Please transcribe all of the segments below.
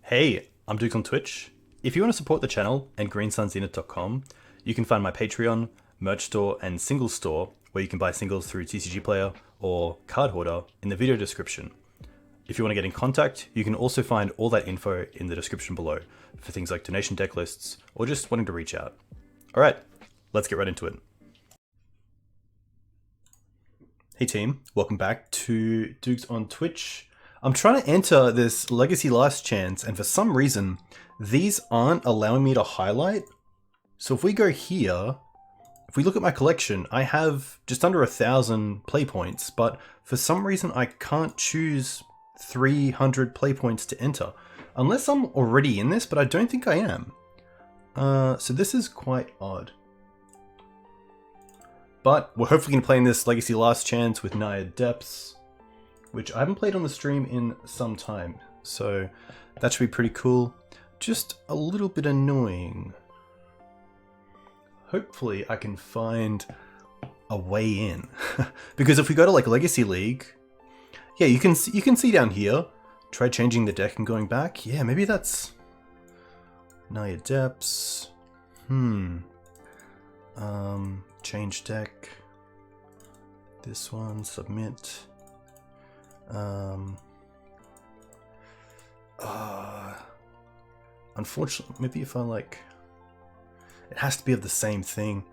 Hey, I'm Duke on Twitch. If you want to support the channel and greensunzenith.com, you can find my Patreon, merch store, and singles store where you can buy singles through TCG Player or Card Hoarder in the video description. If you want to get in contact, you can also find all that info in the description below for things like donation deck lists or just wanting to reach out. Alright, let's get right into it. Hey team, welcome back to Dukes on Twitch. I'm trying to enter this Legacy Last Chance, and for some reason, these aren't allowing me to highlight. So if we go here, if we look at my collection, I have just under 1,000 play points, but for some reason I can't choose 300 play points to enter. Unless I'm already in this, but I don't think I am. So this is quite odd. But we're hopefully going to play in this Legacy Last Chance with Naya Depths, which I haven't played on the stream in some time. So that should be pretty cool. Just a little bit annoying. Hopefully I can find a way in. Because if we go to like Legacy League, yeah, you can see down here, try changing the deck and going back. Yeah, maybe that's Naya Depths. Change deck. This one, submit. Unfortunately, maybe if I like, it has to be of the same thing.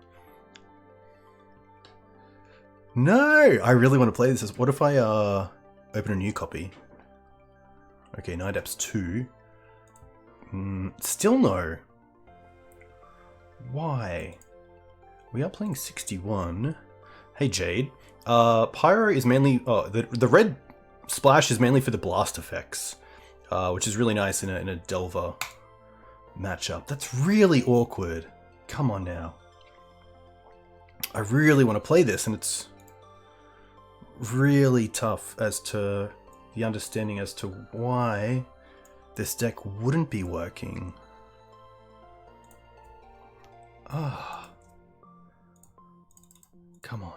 No, I really want to play this. What if I open a new copy? Okay, Naya Depths 2. Still no. Why? We are playing 61. Hey Jade. Pyro is mainly the red splash is mainly for the blast effects, which is really nice in a Delver matchup. That's really awkward. Come on now. I really want to play this, and it's really tough as to the understanding as to why this deck wouldn't be working. Come on.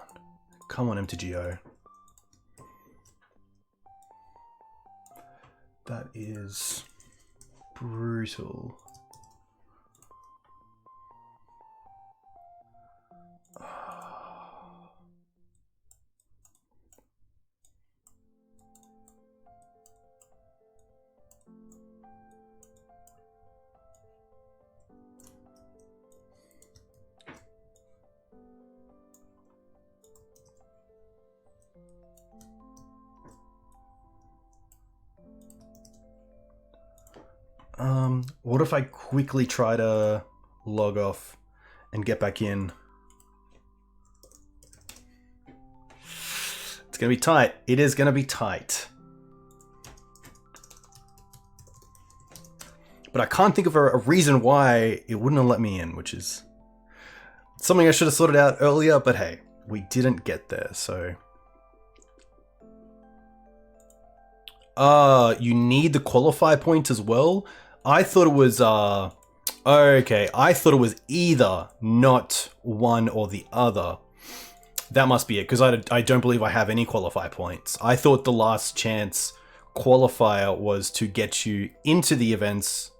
Come on, MTGO. That is brutal. What if I quickly try to log off and get back in? It's gonna be tight. It is gonna be tight. But I can't think of a reason why it wouldn't have let me in, which is something I should have sorted out earlier, but hey, we didn't get there, so. You need the qualify point as well? I thought it was, okay, I thought it was either not one or the other. That must be it, because I don't believe I have any qualify points. I thought the last chance qualifier was to get you into the events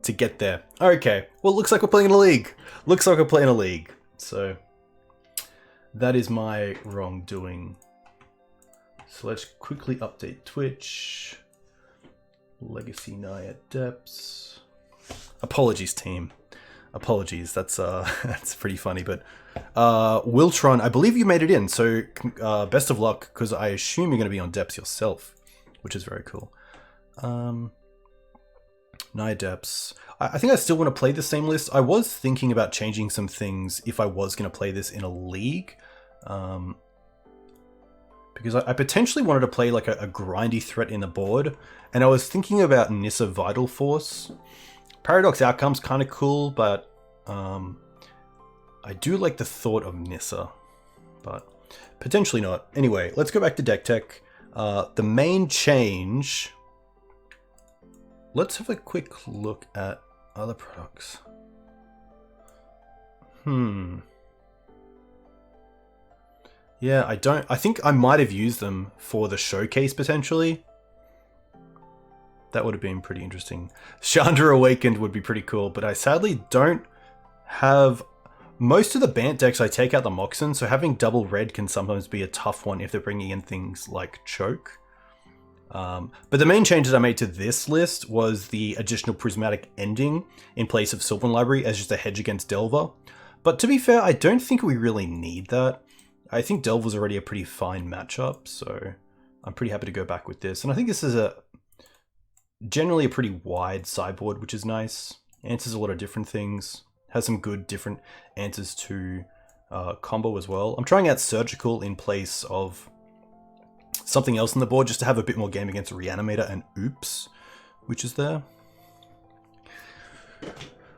to get there. Okay, well, it looks like we're playing in a league. Looks like we're playing a league. So, that is my wrongdoing. So let's quickly update Twitch. Legacy Naya Depths. Apologies, team. Apologies. That's that's pretty funny. But Wiltron, I believe you made it in. So best of luck, because I assume you're going to be on Depths yourself, which is very cool. Naya Depths. I think I still want to play the same list. I was thinking about changing some things if I was going to play this in a league. Because I potentially wanted to play like a grindy threat in the board, and I was thinking about Nissa Vital Force. Paradox Outcome's kind of cool, but I do like the thought of Nissa, but potentially not. Anyway, let's go back to Decktech. The main change. Let's have a quick look at other products. Yeah, I think I might have used them for the showcase potentially. That would have been pretty interesting. Chandra Awakened would be pretty cool, but I sadly don't have... Most of the Bant decks I take out the Moxen, so having double red can sometimes be a tough one if they're bringing in things like Choke. But the main changes I made to this list was the additional Prismatic Ending in place of Sylvan Library as just a hedge against Delver. But to be fair, I don't think we really need that. I think Delver's already a pretty fine matchup, so I'm pretty happy to go back with this. And I think this is generally a pretty wide sideboard, which is nice. Answers a lot of different things. Has some good different answers to combo as well. I'm trying out Surgical in place of something else on the board just to have a bit more game against Reanimator and Oops, which is there.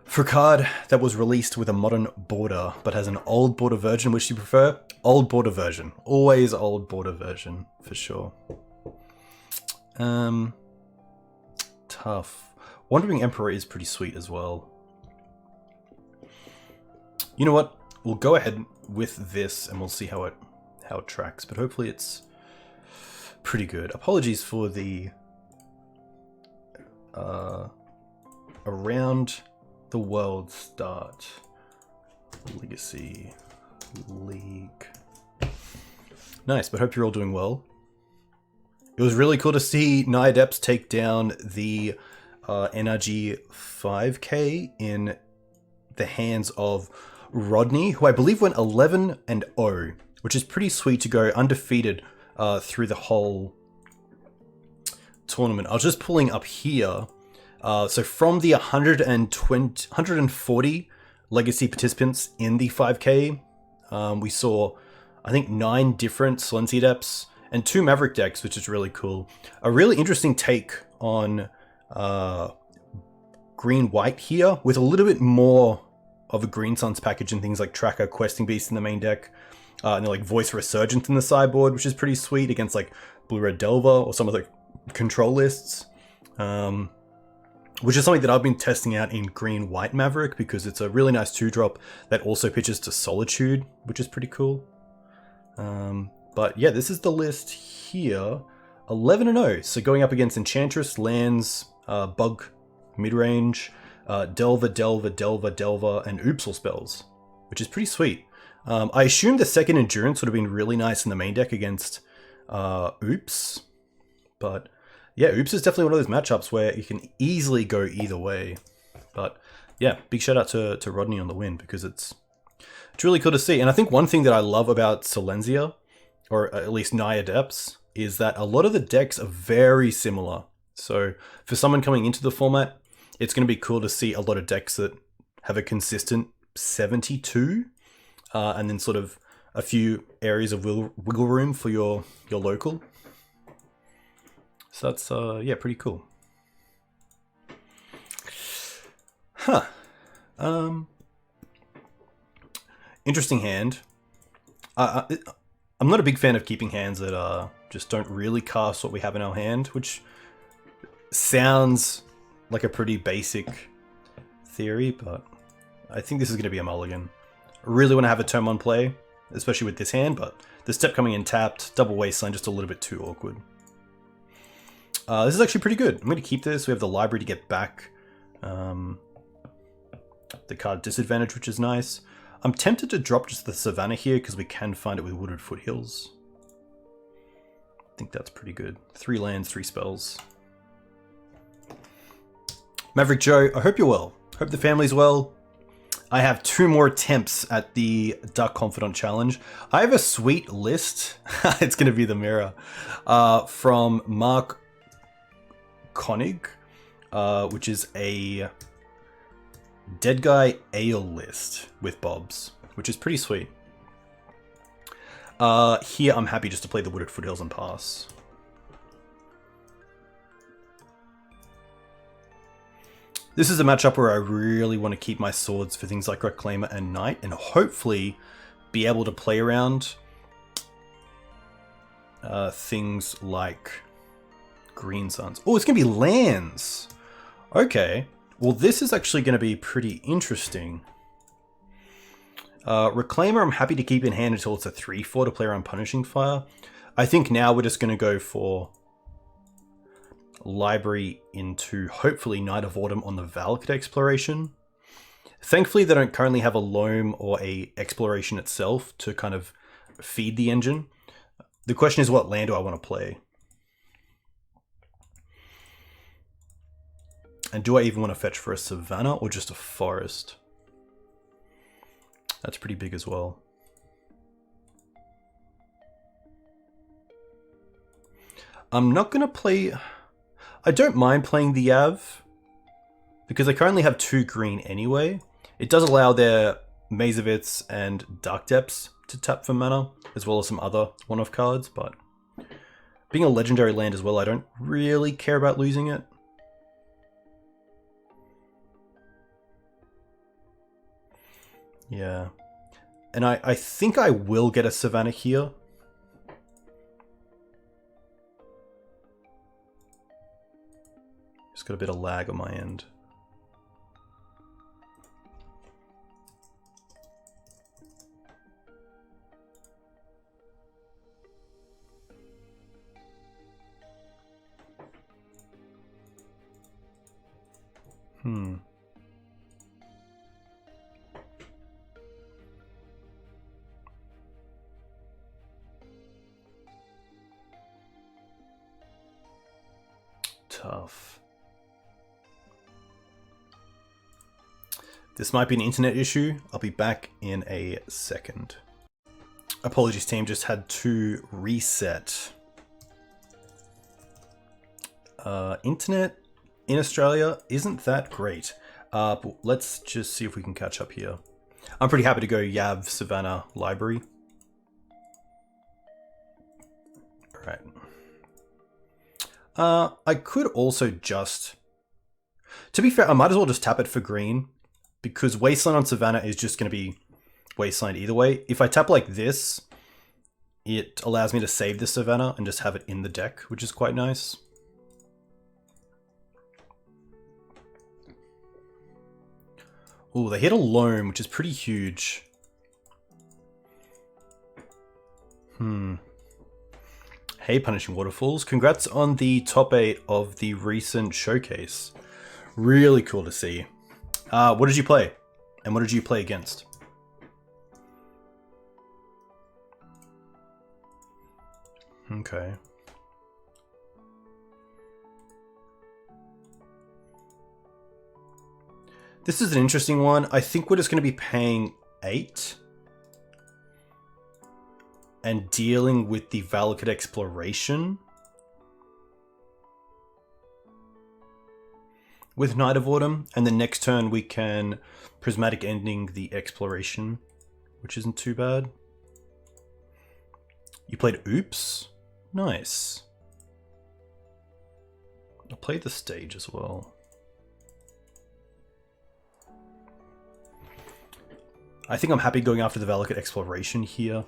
For a card that was released with a modern border but has an old border version, which you prefer? Old border version. Always old border version, for sure. Tough. Wandering Emperor is pretty sweet as well. You know what? We'll go ahead with this and we'll see how it tracks, but hopefully it's pretty good. Apologies for the around the world start. Legacy League. Nice, but hope you're all doing well. It was really cool to see Naya Depths take down the NRG 5K in the hands of Rodney, who I believe went 11-0, which is pretty sweet to go undefeated through the whole tournament. I was just pulling up here. So from the 140 Legacy participants in the 5K, we saw, I think, 9 different Silencia Depths and 2 Maverick decks, which is really cool. A really interesting take on green-white here, with a little bit more of a Green Suns package and things like Tracker, Questing Beast in the main deck. And then like Voice Resurgent in the sideboard, which is pretty sweet against like Blue-Red Delver or some of the control lists. Which is something that I've been testing out in Green-White Maverick because it's a really nice 2-drop that also pitches to Solitude, which is pretty cool. But yeah, this is the list here. 11-0, so going up against Enchantress, Lands, Bug, Midrange, Delver, Delver, Delver, Delver, and Oopsal spells, which is pretty sweet. I assumed the second Endurance would have been really nice in the main deck against Oops, but yeah, Oops is definitely one of those matchups where you can easily go either way. But yeah, big shout out to Rodney on the win because it's really cool to see. And I think one thing that I love about Silencia, or at least Naya Depths, is that a lot of the decks are very similar. So for someone coming into the format, it's going to be cool to see a lot of decks that have a consistent 72, and then sort of a few areas of wiggle room for your local. So that's, yeah, pretty cool. Huh. Interesting hand. I'm not a big fan of keeping hands that just don't really cast what we have in our hand, which sounds like a pretty basic theory, but I think this is going to be a mulligan. I really want to have a turn 1 play, especially with this hand, but the step coming in tapped, double wasteland, just a little bit too awkward. This is actually pretty good. I'm going to keep this. We have the library to get back the card Disadvantage, which is nice. I'm tempted to drop just the Savannah here because we can find it with Wooded Foothills. I think that's pretty good. 3 lands, 3 spells. Maverick Joe, I hope you're well. Hope the family's well. I have 2 more attempts at the Dark Confidant Challenge. I have a sweet list. It's going to be the mirror. From Mark Koenig, which is a Dead Guy Ale list with Bobs, which is pretty sweet. Here I'm happy just to play the Wooded Foothills and pass. This is a matchup where I really want to keep my swords for things like Reclaimer and Knight, and hopefully be able to play around things like Green Suns. Oh, it's going to be lands! Okay. Well, this is actually going to be pretty interesting. Reclaimer, I'm happy to keep in hand until it's a 3-4 to play around Punishing Fire. I think now we're just going to go for library into hopefully Night of Autumn on the Valakut exploration. Thankfully, they don't currently have a loam or a exploration itself to kind of feed the engine. The question is, what land do I want to play? And do I even want to fetch for a savannah or just a forest? That's pretty big as well. I'm not going to play... I don't mind playing the Yav, because I currently have 2 green anyway. It does allow their Maverick and Dark Depths to tap for mana, as well as some other one-off cards, but being a legendary land as well, I don't really care about losing it. Yeah. And I think I will get a savannah here. Just got a bit of lag on my end. Tough. This might be an internet issue. I'll be back in a second. Apologies team, just had to reset. Internet in Australia isn't that great. But let's just see if we can catch up here. I'm pretty happy to go Yav, Savannah, Library. Alright. I could also just... To be fair, I might as well just tap it for green, because Wasteland on Savannah is just going to be Wasteland either way. If I tap like this, it allows me to save the Savannah and just have it in the deck, which is quite nice. Ooh, they hit a loam, which is pretty huge. Hey, Punishing Waterfalls. Congrats on the top 8 of the recent showcase. Really cool to see. What did you play? And what did you play against? Okay. This is an interesting one. I think we're just going to be paying 8. And dealing with the Valakut exploration. With Night of Autumn. And the next turn we can Prismatic Ending the exploration. Which isn't too bad. You played Oops? Nice. I'll play the stage as well. I think I'm happy going after the Valakut exploration here.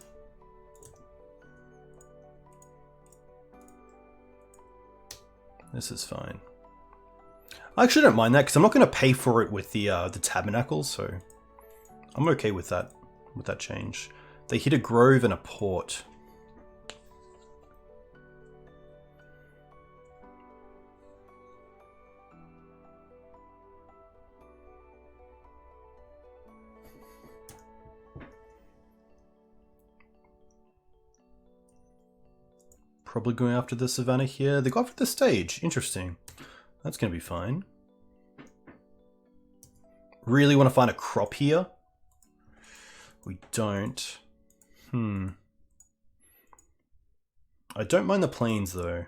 This is fine. I actually don't mind that because I'm not going to pay for it with the Tabernacle, so I'm okay with that change. They hit a Grove and a Port. Probably going after the Savannah here. They go after the stage. Interesting. That's going to be fine. Really want to find a crop here. We don't. I don't mind the plains though.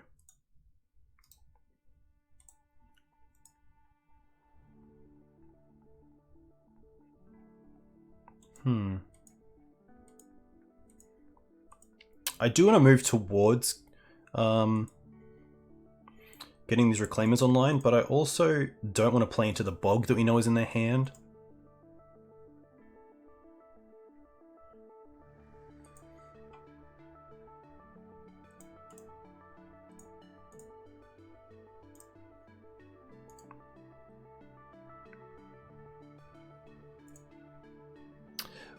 I do want to move towards getting these Reclaimers online, but I also don't want to play into the bog that we know is in their hand.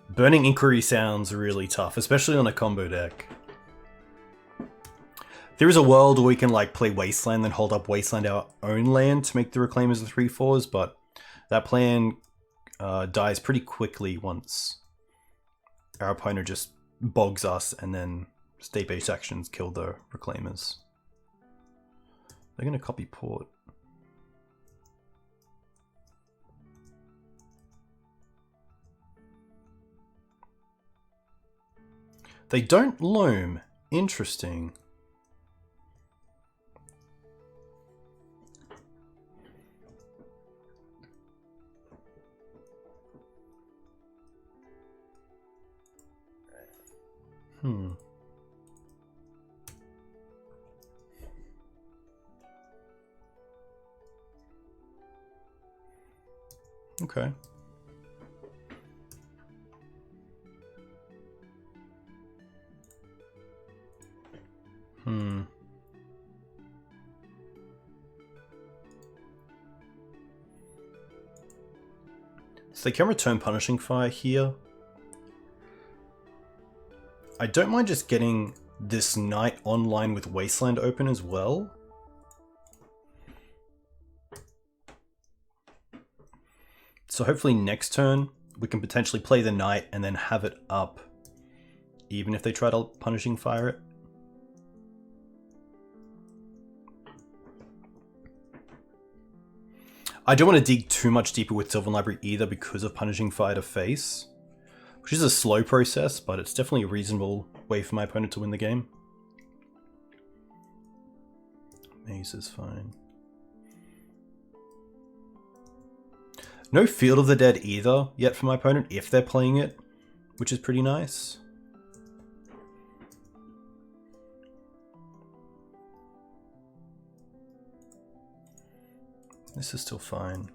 Burning Inquiry sounds really tough, especially on a combo deck. There is a world where we can like play Wasteland, then hold up Wasteland our own land to make the Reclaimers the 3/4s, but that plan dies pretty quickly once our opponent just bogs us and then state-based actions kill the Reclaimers. They're going to copy port. They don't loam. Interesting. Okay. So they can return Punishing Fire here. I don't mind just getting this Knight online with Wasteland open as well. So hopefully next turn we can potentially play the Knight and then have it up, even if they try to Punishing Fire it. I don't want to dig too much deeper with Sylvan Library either because of Punishing Fire to face, which is a slow process, but it's definitely a reasonable way for my opponent to win the game. Maze is fine. No Field of the Dead either yet for my opponent if they're playing it, which is pretty nice. This is still fine.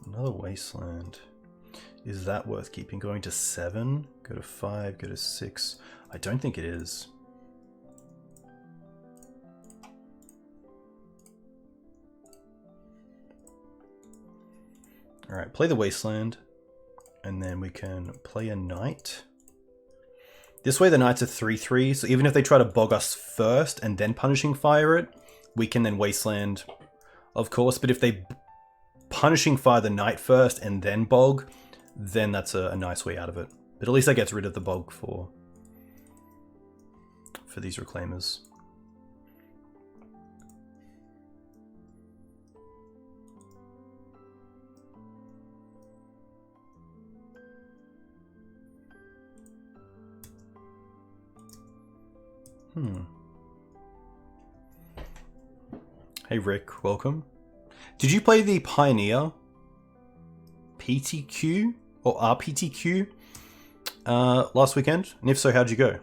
Another Wasteland. Is that worth keeping? Going to 7? Go to 5, go to 6. I don't think it is. Alright, play the Wasteland. And then we can play a Knight. This way the Knight's a 3/3, so even if they try to bog us first and then Punishing Fire it, we can then Wasteland, of course. But if they Punishing Fire the Knight first and then bog, then that's a nice way out of it. But at least that gets rid of the bog for these Reclaimers. Hey Rick, welcome. Did you play the Pioneer PTQ or RPTQ last weekend? And if so, how'd you go?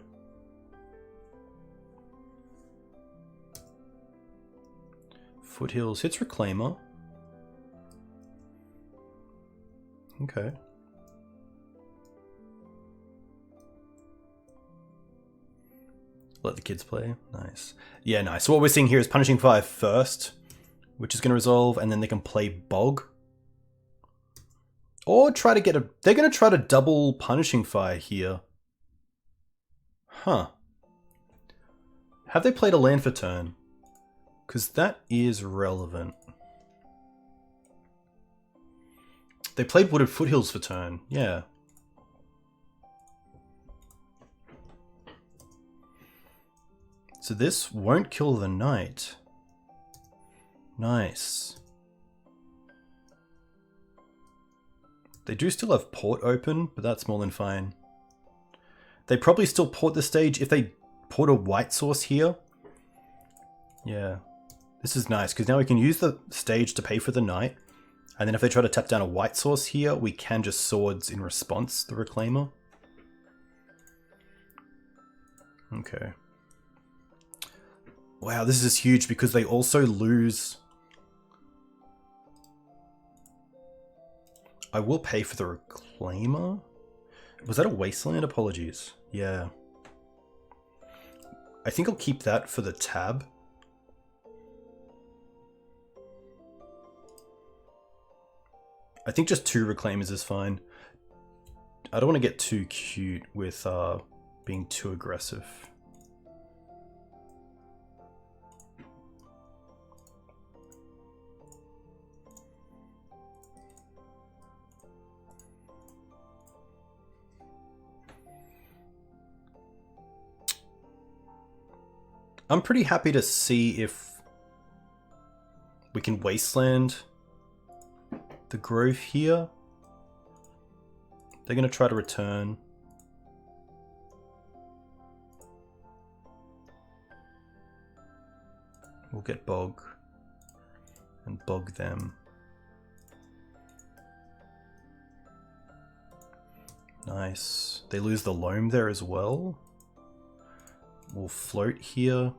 Foothills hits Reclaimer. Okay. Let the kids play. Nice. Yeah, nice. So what we're seeing here is Punishing Fire first, which is going to resolve, and then they can play Bog. Or try to get a... They're going to try to double Punishing Fire here. Huh. Have they played a land for turn? Because that is relevant. They played Wooded Foothills for turn. Yeah. So this won't kill the Knight. Nice. They do still have port open, but that's more than fine. They probably still port the stage if they port a white source here. Yeah. This is nice, because now we can use the stage to pay for the Knight. And then if they try to tap down a white source here, we can just swords in response, the Reclaimer. Okay. Wow, this is huge because they also lose... I will pay for the Reclaimer? Was that a Wasteland? Apologies. Yeah. I think I'll keep that for the tab. I think just 2 Reclaimers is fine. I don't want to get too cute with being too aggressive. I'm pretty happy to see if we can wasteland the grove here. They're going to try to return. We'll get bog and bog them. Nice. They lose the loam there as well. We'll float here.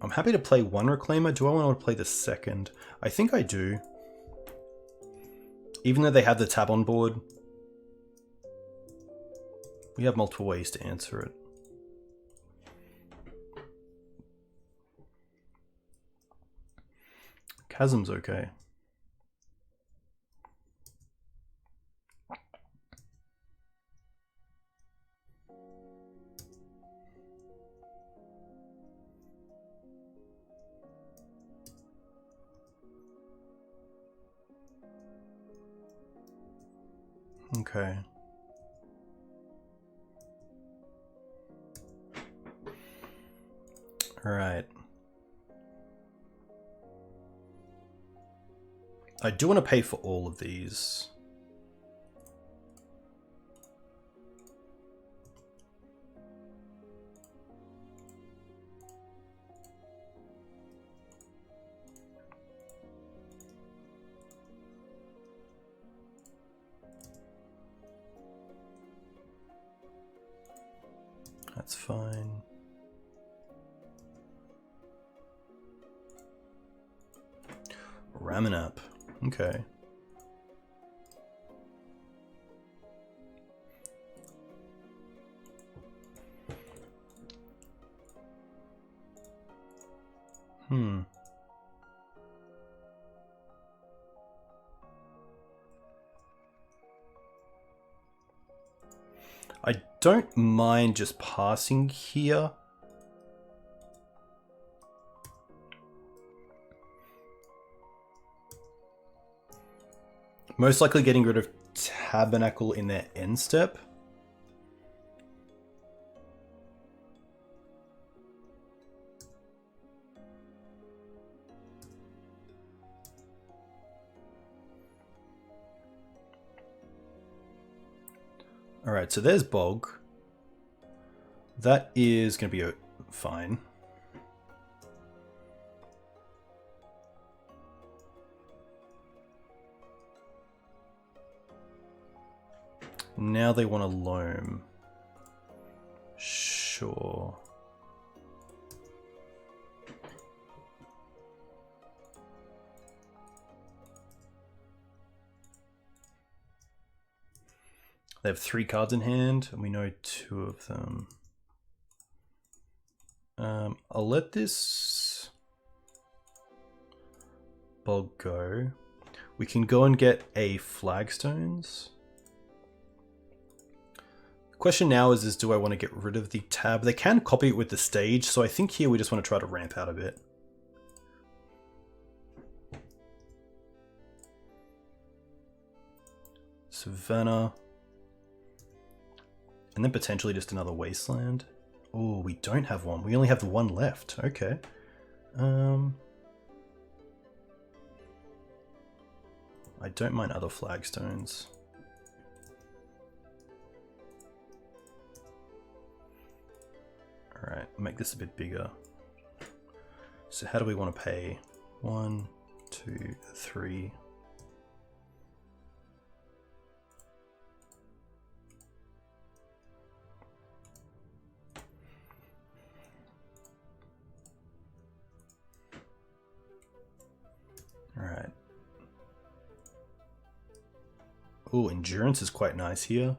I'm happy to play one Reclaimer. Do I want to play the second? I think I do. Even though they have the tab on board, we have multiple ways to answer it. Chasm's okay. Okay. All right. I do want to pay for all of these. That's fine. Ramanap. Okay. I don't mind just passing here. Most likely getting rid of Tabernacle in their end step. Alright, so there's Bog. That is going to be fine. Now they want a loam. Sure. They have 3 cards in hand, and we know 2 of them. I'll let this Bog go. We can go and get a Flagstones. The question now is do I want to get rid of the tab? They can copy it with the stage, so I think here we just want to try to ramp out a bit. Savannah. And then potentially just another wasteland. Oh, we don't have one. We only have the one left. Okay. I don't mind other Flagstones. Alright, make this a bit bigger. So how do we want to pay? 1, 2, 3. Alright. Oh, endurance is quite nice here.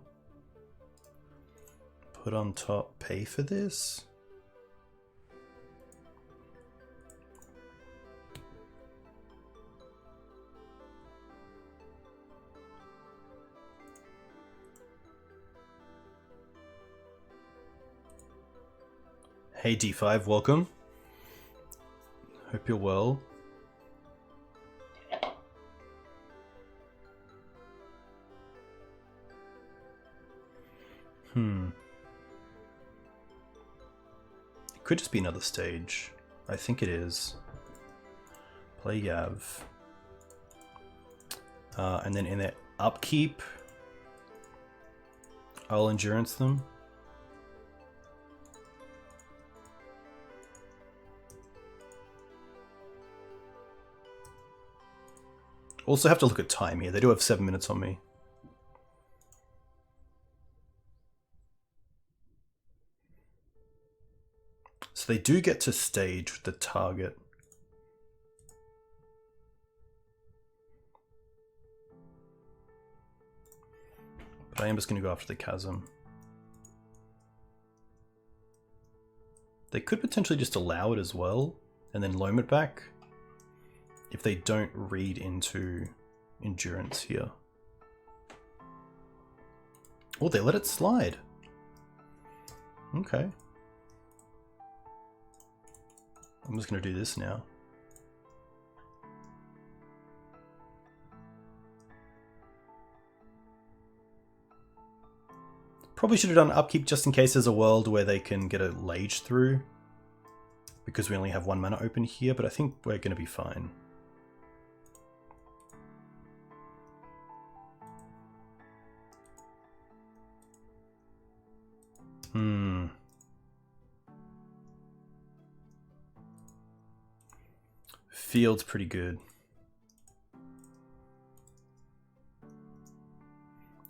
Put on top, pay for this. Hey D5, welcome. Hope you're well. It could just be another stage. I think it is. Play Yav. And then in their upkeep, I'll endurance them. Also have to look at time here. They do have 7 minutes on me. So they do get to stage with the target. But I am just going to go after the chasm. They could potentially just allow it as well, and then loam it back, if they don't read into endurance here. Oh, they let it slide. Okay. I'm just going to do this now. Probably should have done upkeep just in case there's a world where they can get a Lage through, because we only have 1 mana open here, but I think we're going to be fine. Field's pretty good.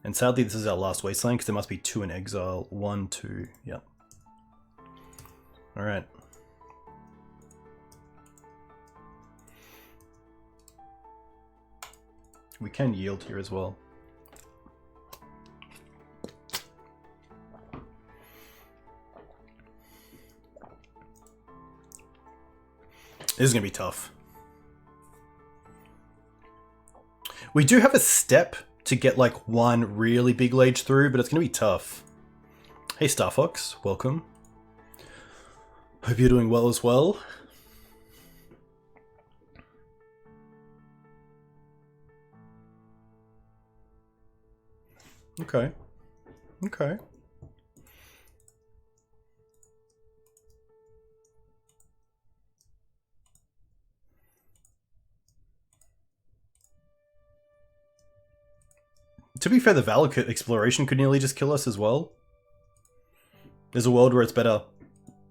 And sadly, this is our last Wasteland, because there must be 2 in exile. 1, 2, yep. Alright. We can yield here as well. This is going to be tough. We do have a step to get like 1 really big Lage through, but it's going to be tough. Hey Star Fox, welcome. Hope you're doing well as well. Okay. Okay. To be fair, the Valakut exploration could nearly just kill us as well. There's a world where it's better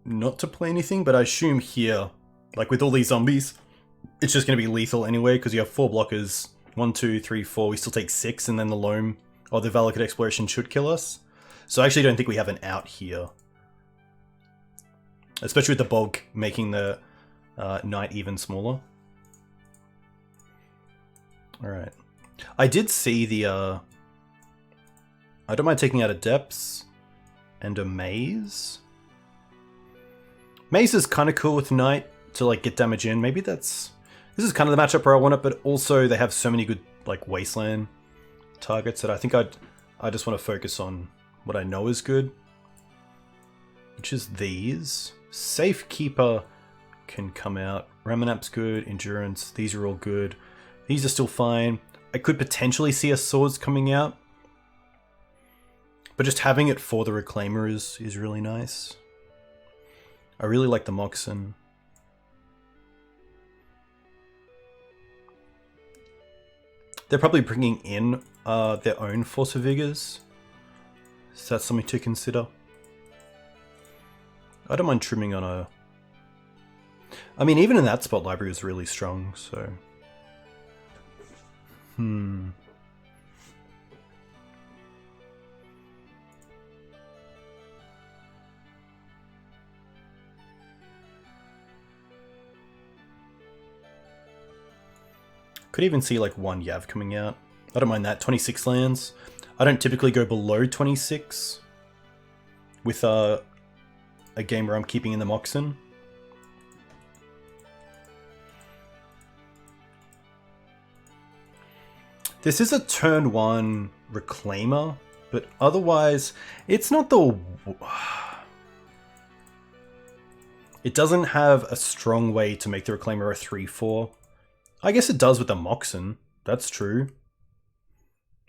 not to play anything, but I assume here, like with all these zombies, it's just going to be lethal anyway, because you have 4 blockers. 1, 2, 3, 4. We still take 6, and then the Loam or the Valakut exploration should kill us. So I actually don't think we have an out here. Especially with the Bog making the Knight even smaller. Alright. I did see the... I don't mind taking out a Depths and a Maze. Maze is kind of cool with Knight to like get damage in. Maybe that's... This is kind of the matchup where I want it, but also they have so many good like Wasteland targets that I think I just want to focus on what I know is good. Which is these. Safekeeper can come out. Ramanap's good. Endurance. These are all good. These are still fine. I could potentially see a Swords coming out. But just having it for the Reclaimer is really nice. I really like the Moxen. They're probably bringing in their own Force of Vigors. So that's something to consider. I don't mind trimming on a... I mean, even in that spot, Library is really strong, so... Could even see like 1 Yav coming out. I don't mind that. 26 lands. I don't typically go below 26 with a game where I'm keeping in the Moxen. This is a turn 1 Reclaimer, but otherwise it's not the... It doesn't have a strong way to make the Reclaimer a 3/4. I guess it does with the Moxen. That's true.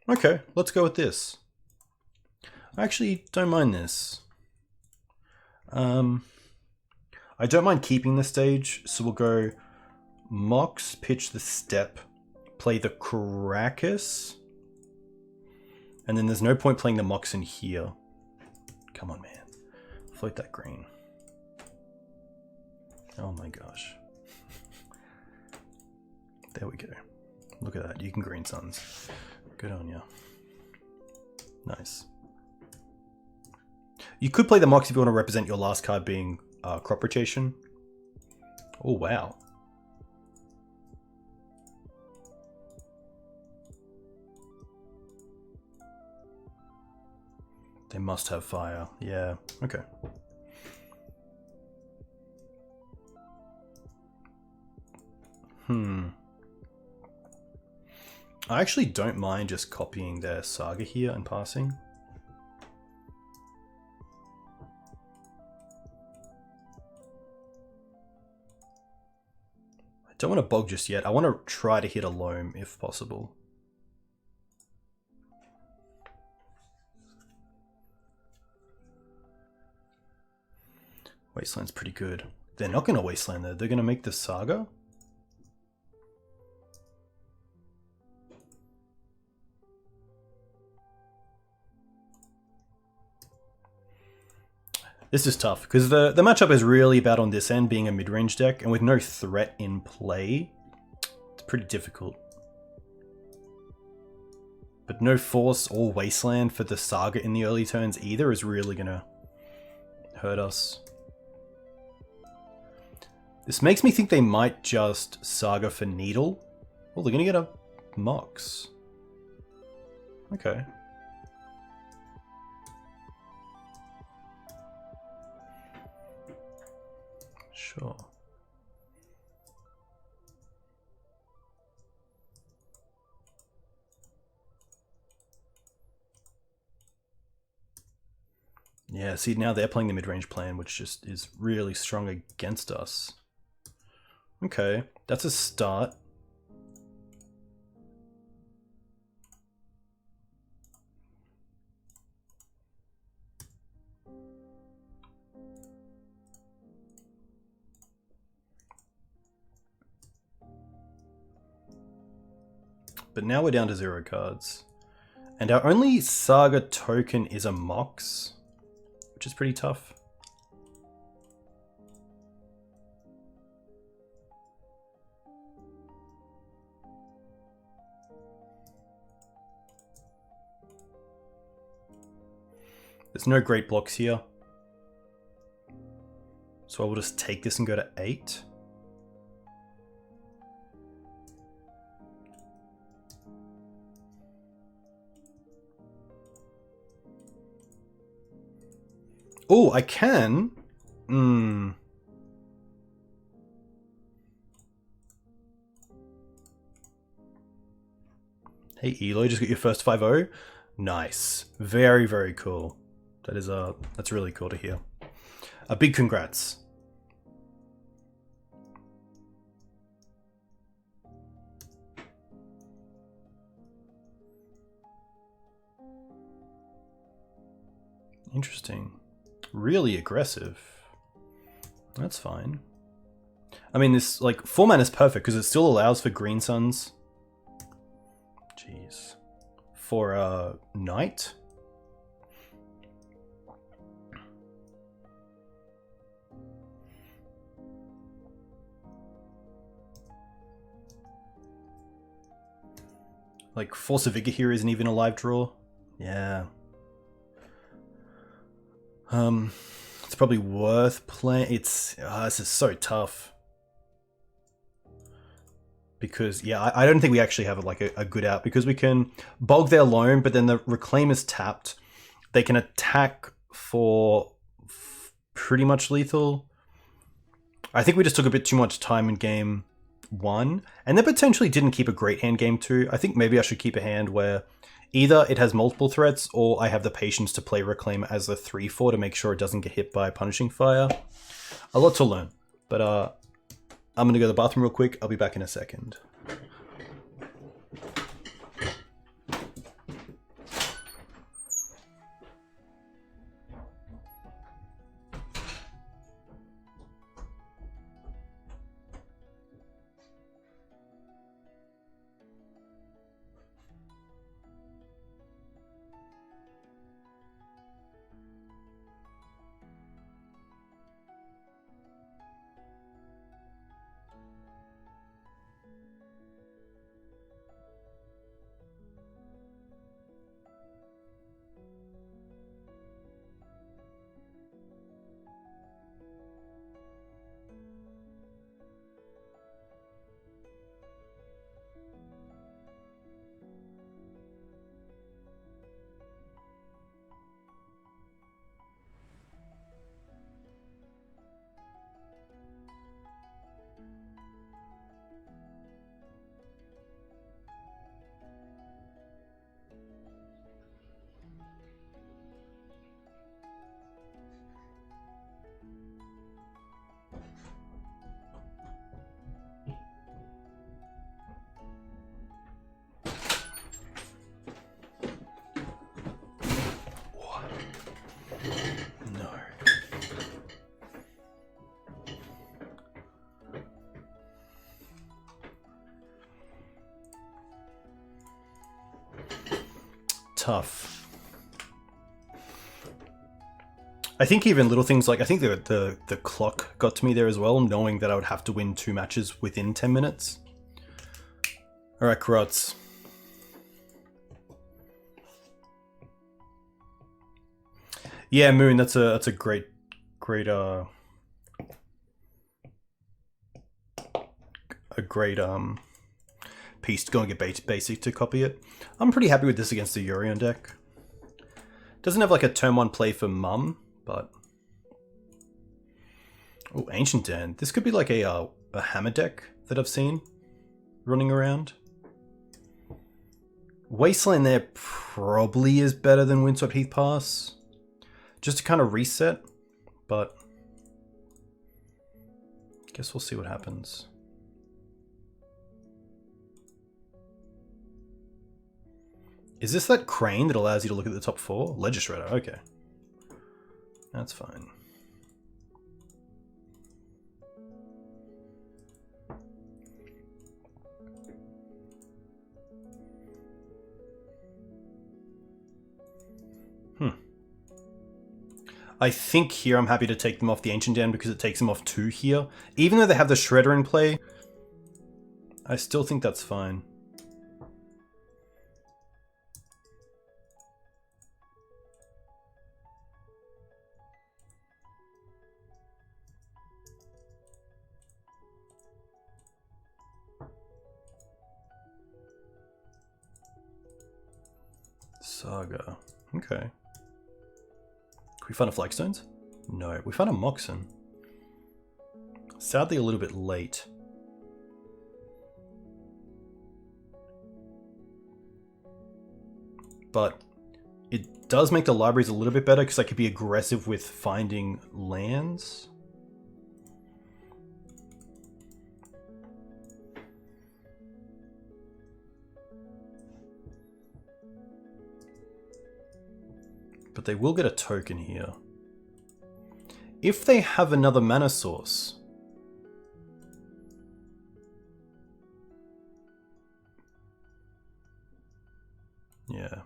Okay, let's go with this. I actually don't mind this. I don't mind keeping the stage, so we'll go Mox, pitch the step, play the Caracas, and then there's no point playing the Mox in here. Come on, man. Float that green. Oh my gosh. There we go. Look at that. You can green suns. Good on you. Nice. You could play the Mox if you want to represent your last card being crop rotation. Oh, wow. They must have fire. Yeah, okay. I actually don't mind just copying their Saga here and passing. I don't want to bog just yet. I want to try to hit a loam if possible. Wasteland's pretty good. They're not going to Wasteland though. They're going to make the Saga? This is tough, because the matchup is really bad on this end, being a mid-range deck, and with no threat in play, it's pretty difficult. But no Force or Wasteland for the Saga in the early turns either is really going to hurt us. This makes me think they might just Saga for Needle. Oh, they're going to get a Mox. Okay. Sure. Yeah, see, now they're playing the mid-range plan, which just is really strong against us. Okay, that's a start. But now we're down to 0 cards. And our only Saga token is a Mox, which is pretty tough. There's no great blocks here. So I will just take this and go to 8. Oh, I can. Hey, Eloy, just got your first 5-0. Nice. Very, very cool. That is that's really cool to hear. A big congrats. Interesting. Really aggressive. That's fine. I mean, this, like, 4 mana is perfect because it still allows for green suns. Jeez. For a knight. Like, Force of Vigor here isn't even a live draw. Yeah. It's probably worth playing. It's this is so tough because yeah, I don't think we actually have like a good out because we can bog their loam, but then the Reclaim is tapped. They can attack for pretty much lethal. I think we just took a bit too much time in game 1, and they potentially didn't keep a great hand game 2. I think maybe I should keep a hand where Either it has multiple threats, or I have the patience to play Reclaim as a 3/4 to make sure it doesn't get hit by Punishing Fire. A lot to learn, but I'm gonna go to the bathroom real quick. I'll be back in a second. Tough. I think even little things like, I think the clock got to me there as well, knowing that I would have to win 2 matches within 10 minutes. Alright, Kratz. Yeah, Moon, that's a great piece to go and get basic to copy it. I'm pretty happy with this against the Yorion deck. Doesn't have like a turn 1 play for Mum, but... Oh, Ancient Den. This could be like a hammer deck that I've seen running around. Wasteland there probably is better than Windswept Heath Pass. Just to kind of reset, but... guess we'll see what happens. Is this that crane that allows you to look at the top 4? Legislator, okay. That's fine. I think here I'm happy to take them off the Ancient Den because it takes them off 2 here. Even though they have the Shredder in play, I still think that's fine. Saga. Okay. Can we find a Flagstones? No. We found a Moxen. Sadly a little bit late. But it does make the libraries a little bit better because I could be aggressive with finding lands. But they will get a token here. If they have another mana source. Yeah.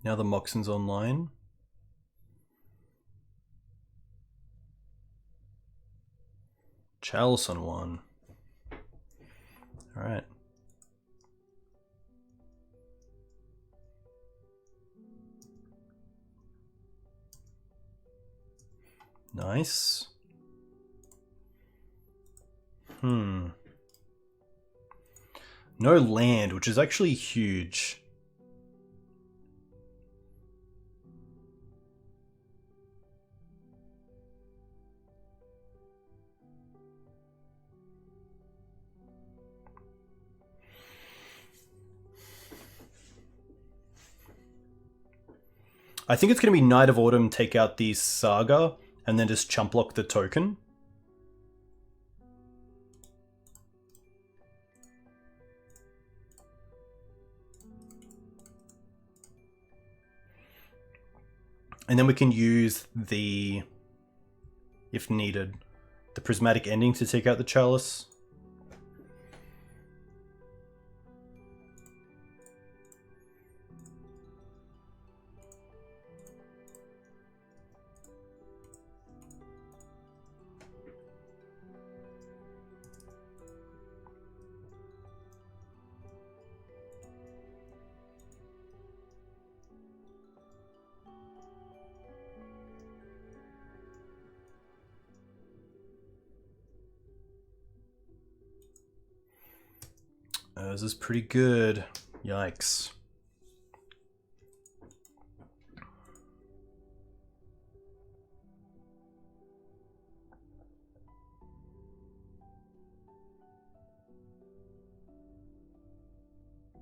Now the Moxen's online. Chalice on 1. Alright. Nice. No land, which is actually huge. I think it's going to be Knight of Autumn, take out the Saga, and then just chump block the token. And then we can use the, if needed, the Prismatic Ending to take out the Chalice. This is pretty good. Yikes.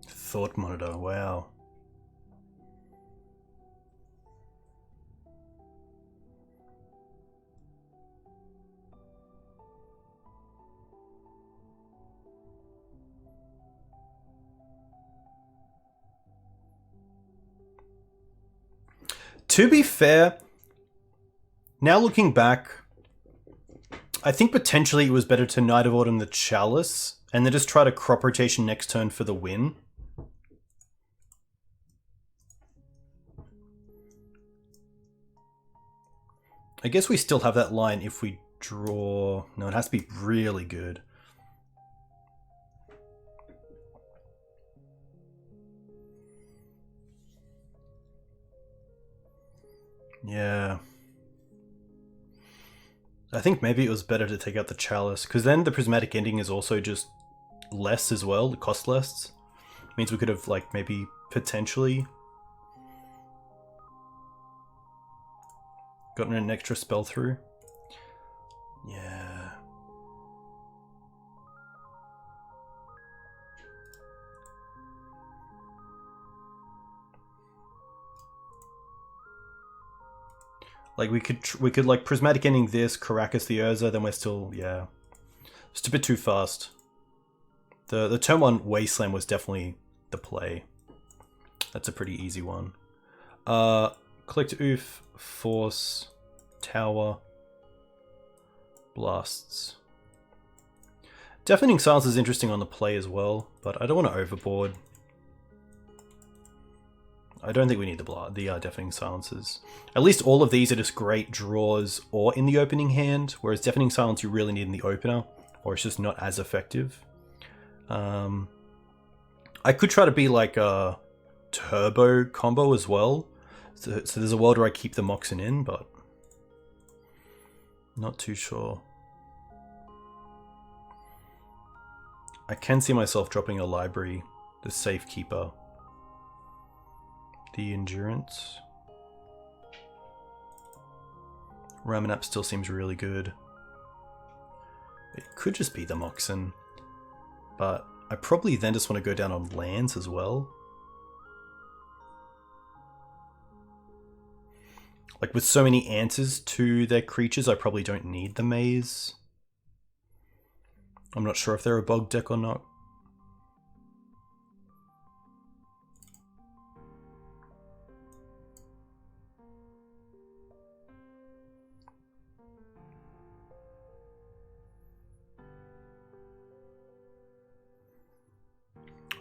Thought Monitor, wow. To be fair, now looking back, I think potentially it was better to Knight of Autumn the Chalice and then just try to crop rotation next turn for the win. I guess we still have that line if we draw... No, it has to be really good. Yeah. I think maybe it was better to take out the Chalice, because then the Prismatic Ending is also just less as well, it costs less. Means we could have, like, maybe potentially gotten an extra spell through. Yeah. Like we could like Prismatic Ending this, Caracas the Urza, then we're still, yeah. Just a bit too fast. The turn 1 Wasteland was definitely the play. That's a pretty easy one. Collect Oof, Force, Tower, Blasts. Deafening Silence is interesting on the play as well, but I don't want to overboard. I don't think we need the Deafening Silences. At least all of these are just great draws or in the opening hand, whereas Deafening Silence you really need in the opener, or it's just not as effective. I could try to be like a turbo combo as well. So there's a world where I keep the Moxen in, but not too sure. I can see myself dropping a library, the Safekeeper. The Endurance. Ramanap still seems really good. It could just be the Moxen, but I probably then just want to go down on lands as well. Like with so many answers to their creatures, I probably don't need the Maze. I'm not sure if they're a bog deck or not.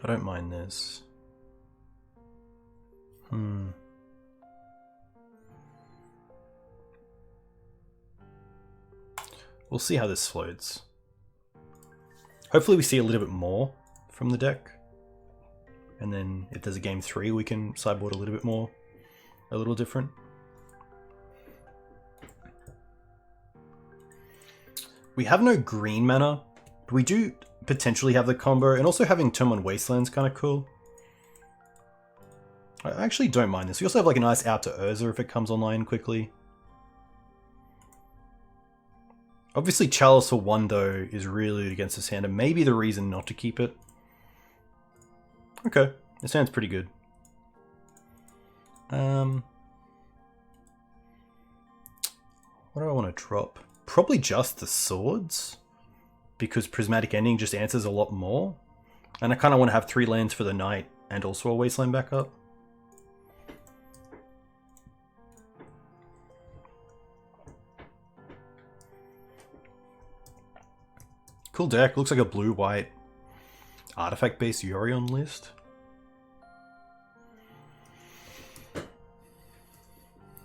I don't mind this. We'll see how this floats. Hopefully we see a little bit more from the deck. And then if there's a game 3, we can sideboard a little bit more, a little different. We have no green mana, but we do potentially have the combo, and also having turn 1 Wasteland's kind of cool. I actually don't mind this. We also have like a nice out to Urza if it comes online quickly. Obviously Chalice for 1 though is really against this hand, and maybe the reason not to keep it. Okay, it sounds pretty good. What do I want to drop? Probably just the swords, because Prismatic Ending just answers a lot more. And I kind of want to have 3 lands for the night and also a Wasteland backup. Cool deck. Looks like a blue-white artifact-based Yorion list.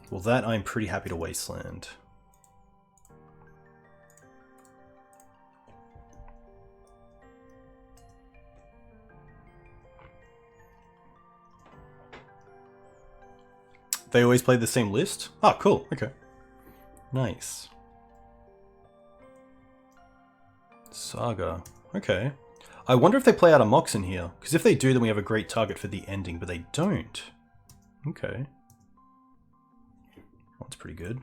Well, that I'm pretty happy to Wasteland. They always play the same list? Oh, cool. Okay. Nice. Saga. Okay. I wonder if they play out a Mox in here. Because if they do, then we have a great target for the ending, but they don't. Okay. That's pretty good.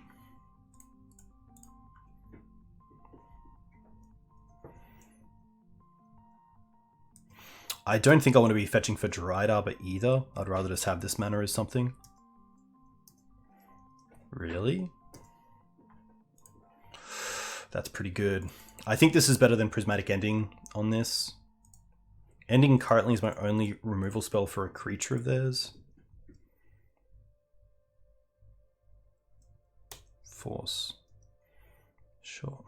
I don't think I want to be fetching for Dried Arbor either. I'd rather just have this mana as something. Really? That's pretty good. I think this is better than Prismatic Ending on this. Ending currently is my only removal spell for a creature of theirs. Force. Sure.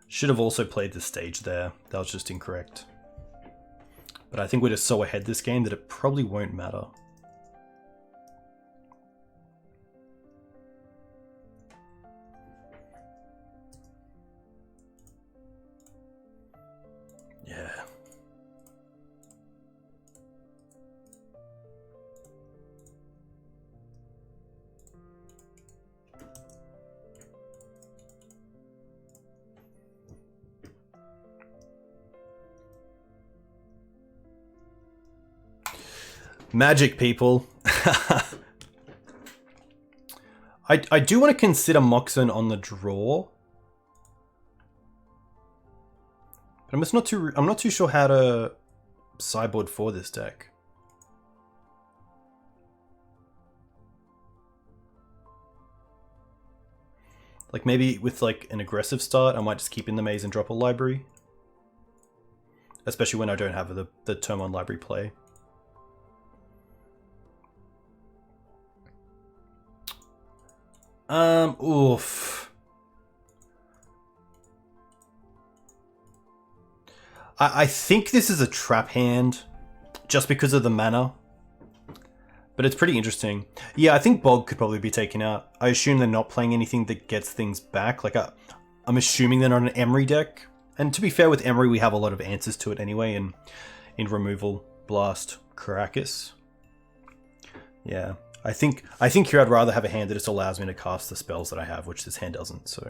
Should have also played the stage there. That was just incorrect. But I think we're just so ahead this game that it probably won't matter. Yeah. Magic, people. I do want to consider Moxen on the draw. But I'm not too sure how to sideboard for this deck. Like maybe with like an aggressive start, I might just keep in the maze and drop a library. Especially when I don't have the turn on library play. Oof. I think this is a trap hand, just because of the mana. But it's pretty interesting. Yeah, I think Bog could probably be taken out. I assume they're not playing anything that gets things back. Like, I'm assuming they're not an Emery deck. And to be fair, with Emery, we have a lot of answers to it anyway in Removal, Blast, Caracas. Yeah. I think here I'd rather have a hand that just allows me to cast the spells that I have, which this hand doesn't, so...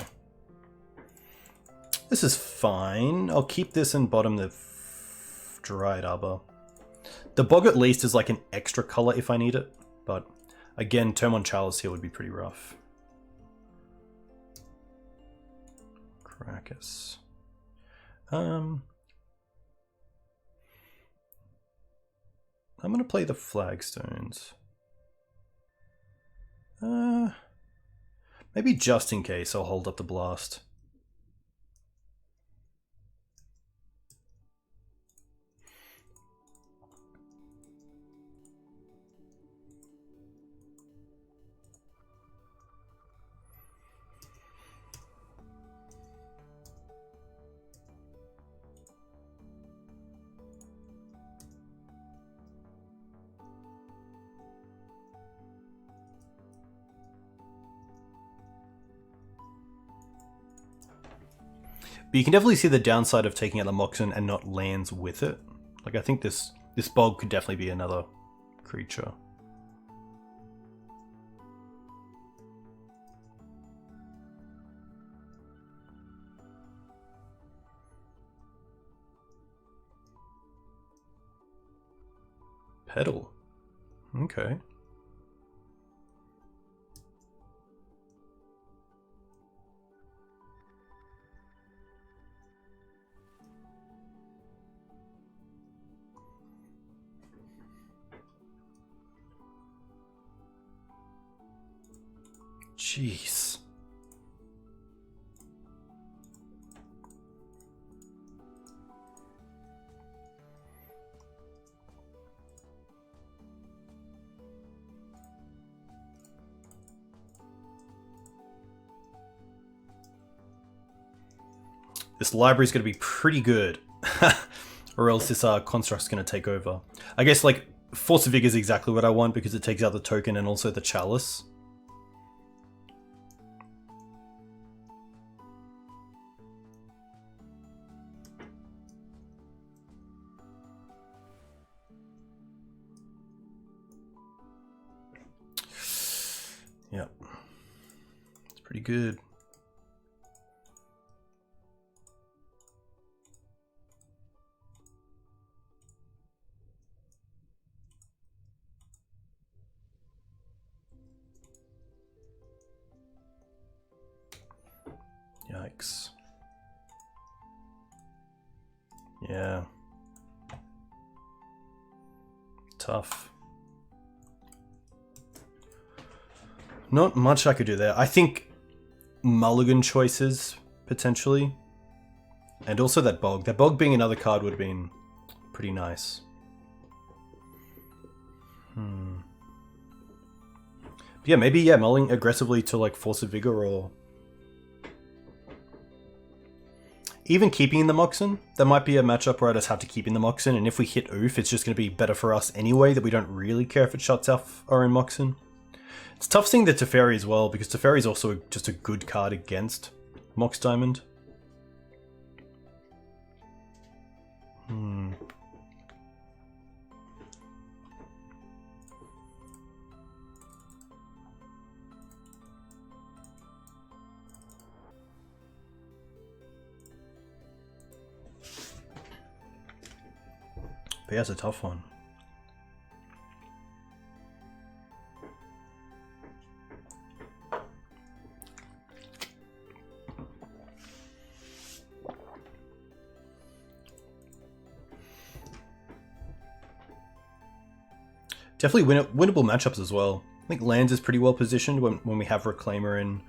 This is fine. I'll keep this and bottom the Dried Arbor. The Bog at least is like an extra color if I need it, but again, Termon Chalice here would be pretty rough. Caracas. I'm gonna play the Flagstones. Maybe just in case I'll hold up the Blast. But you can definitely see the downside of taking out the Moxen and not lands with it. Like, I think this Bog could definitely be another creature. Pedal. Okay. Jeez. This library is going to be pretty good. Or else this construct's going to take over. I guess, like, Force of Vigor is exactly what I want because it takes out the token and also the chalice. Yep. It's pretty good. Yikes. Yeah. Tough. Not much I could do there. I think mulligan choices, potentially. And also that bog. That bog being another card would have been pretty nice. But yeah, maybe, yeah, mulling aggressively to, like, Force of Vigor or... even keeping in the Moxen. That might be a matchup where I just have to keep in the Moxen, and if we hit Oof, it's just going to be better for us anyway, that we don't really care if it shuts off our own Moxen. It's tough seeing the Teferi as well, because Teferi is also just a good card against Mox Diamond. But yeah, it's a tough one. Definitely winnable matchups as well. I think lands is pretty well positioned when we have Reclaimer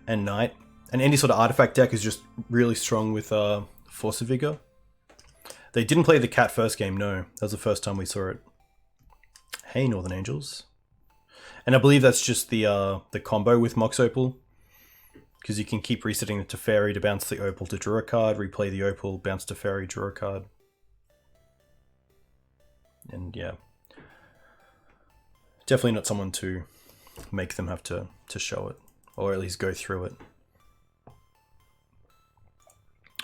and Knight. And any sort of artifact deck is just really strong with Force of Vigor. They didn't play the cat first game, no. That was the first time we saw it. Hey, Northern Angels. And I believe that's just the combo with Mox Opal. Because you can keep resetting the Teferi to bounce the Opal to draw a card, replay the Opal, bounce Teferi, draw a card. And yeah. Definitely not someone to make them have to show it. Or at least go through it.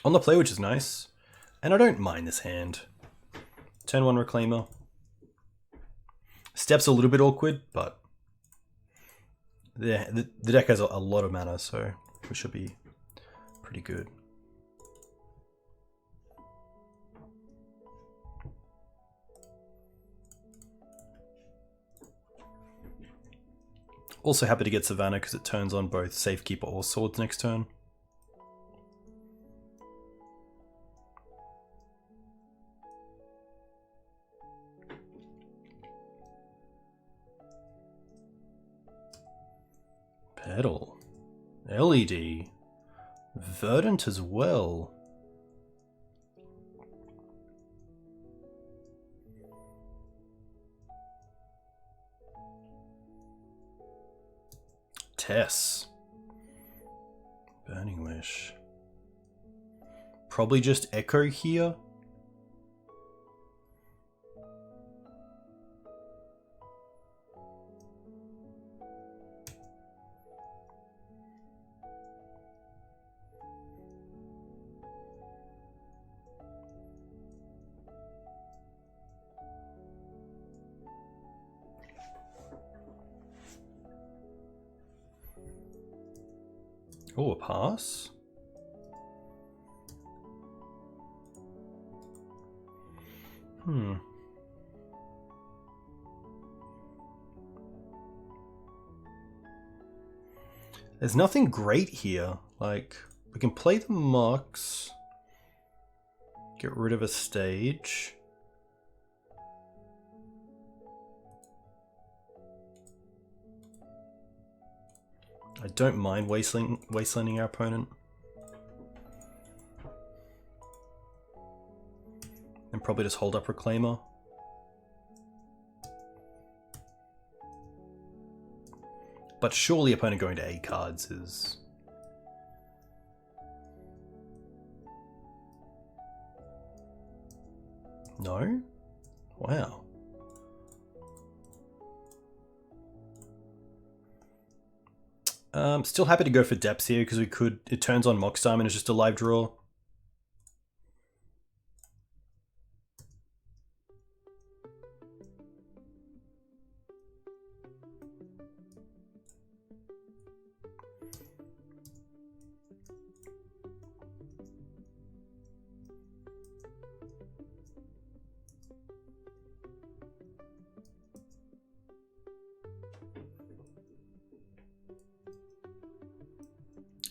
On the play, which is nice. And I don't mind this hand. Turn 1 Reclaimer. Step's a little bit awkward, but the deck has a lot of mana, so we should be pretty good. Also happy to get Savannah because it turns on both Safekeeper or Swords next turn. Petal. LED. Verdant as well. Tess. Burning Wish. Probably just Echo here. Oh, a pass? There's nothing great here. Like, we can play the Mox. Get rid of a stage. I don't mind wastelanding our opponent. And probably just hold up Reclaimer. But surely opponent going to 8 cards is... No? Wow. Still happy to go for Depths here because we could... It turns on Mox Time and it's just a live draw.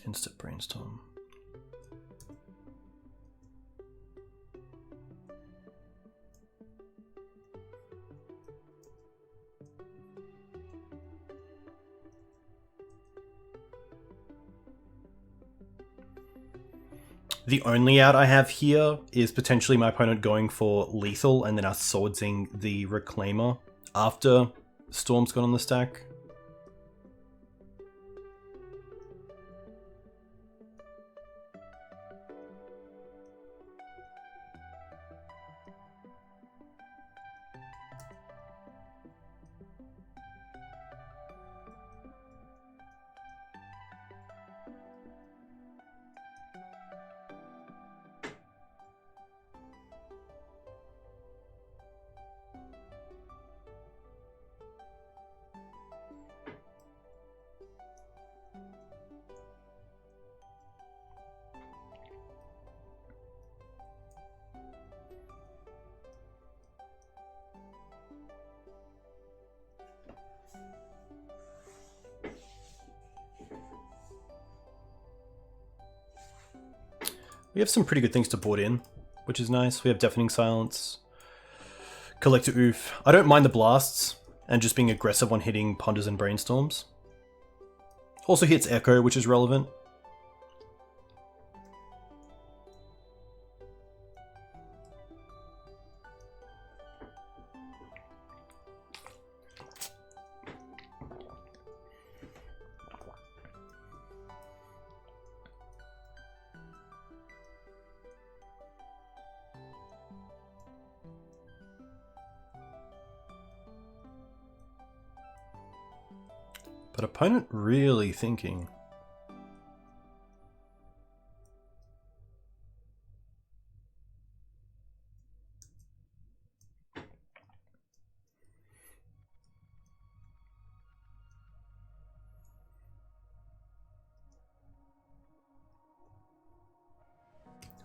Instant Brainstorm. The only out I have here is potentially my opponent going for lethal and then us swordsing the Reclaimer after Storm's gone on the stack. We have some pretty good things to board in, which is nice. We have Deafening Silence, Collector Oof. I don't mind the blasts and just being aggressive on hitting Ponders and Brainstorms. Also hits Echo, which is relevant. But opponent really thinking.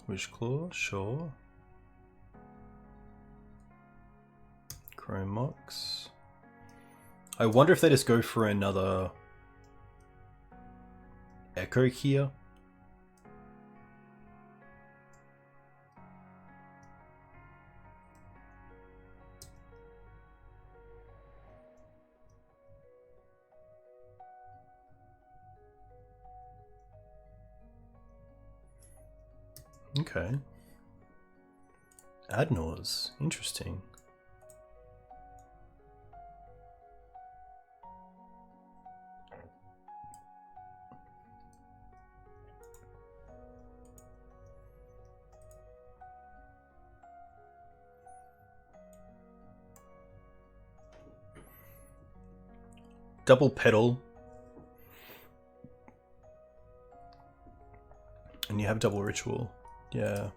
Wishclaw, sure. Chrome Mox. I wonder if they just go for another Echo here. Okay. Adnors, interesting. Double Petal. And you have double Ritual. Yeah.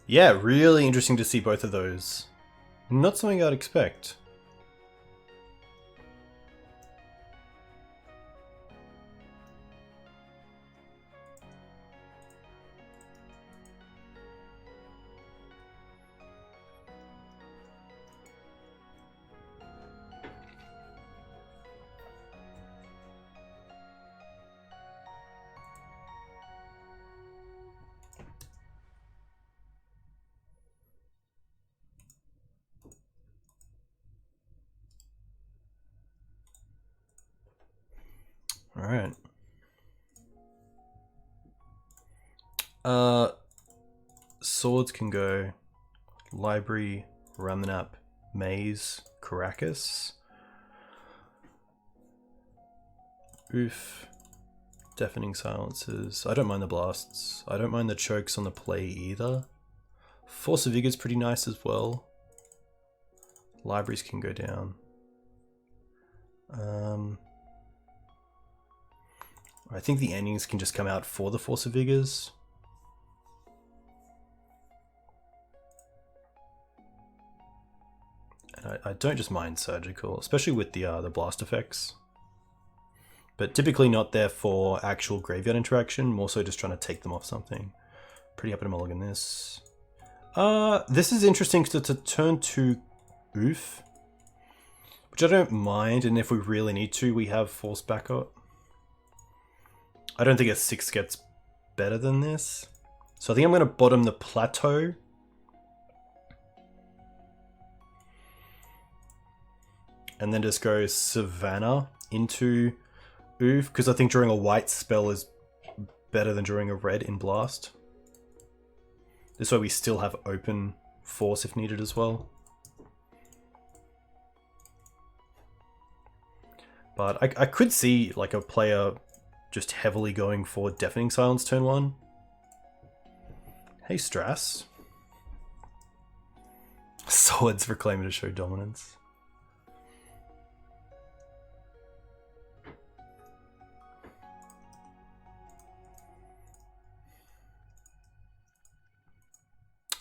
Yeah, really interesting to see both of those. Not something I'd expect. Alright. Swords can go Library, Ramanap, Maze, Caracas. Oof. Deafening Silences. I don't mind the blasts. I don't mind the chokes on the play either. Force of Vigor's pretty nice as well. Libraries can go down. I think the endings can just come out for the Force of Vigors. And I don't just mind Surgical, especially with the blast effects. But typically not there for actual graveyard interaction, more so just trying to take them off something. Pretty happy to mulligan this. This is interesting to turn to Oof, which I don't mind, and if we really need to, we have Force backup. I don't think a 6 gets better than this. So I think I'm going to bottom the Plateau. And then just go Savannah into Oof, because I think drawing a white spell is better than drawing a red in Blast. This way we still have open Force if needed as well. But I could see like a player just heavily going for Deafening Silence turn 1. Hey Strass. Swords reclaiming to show dominance.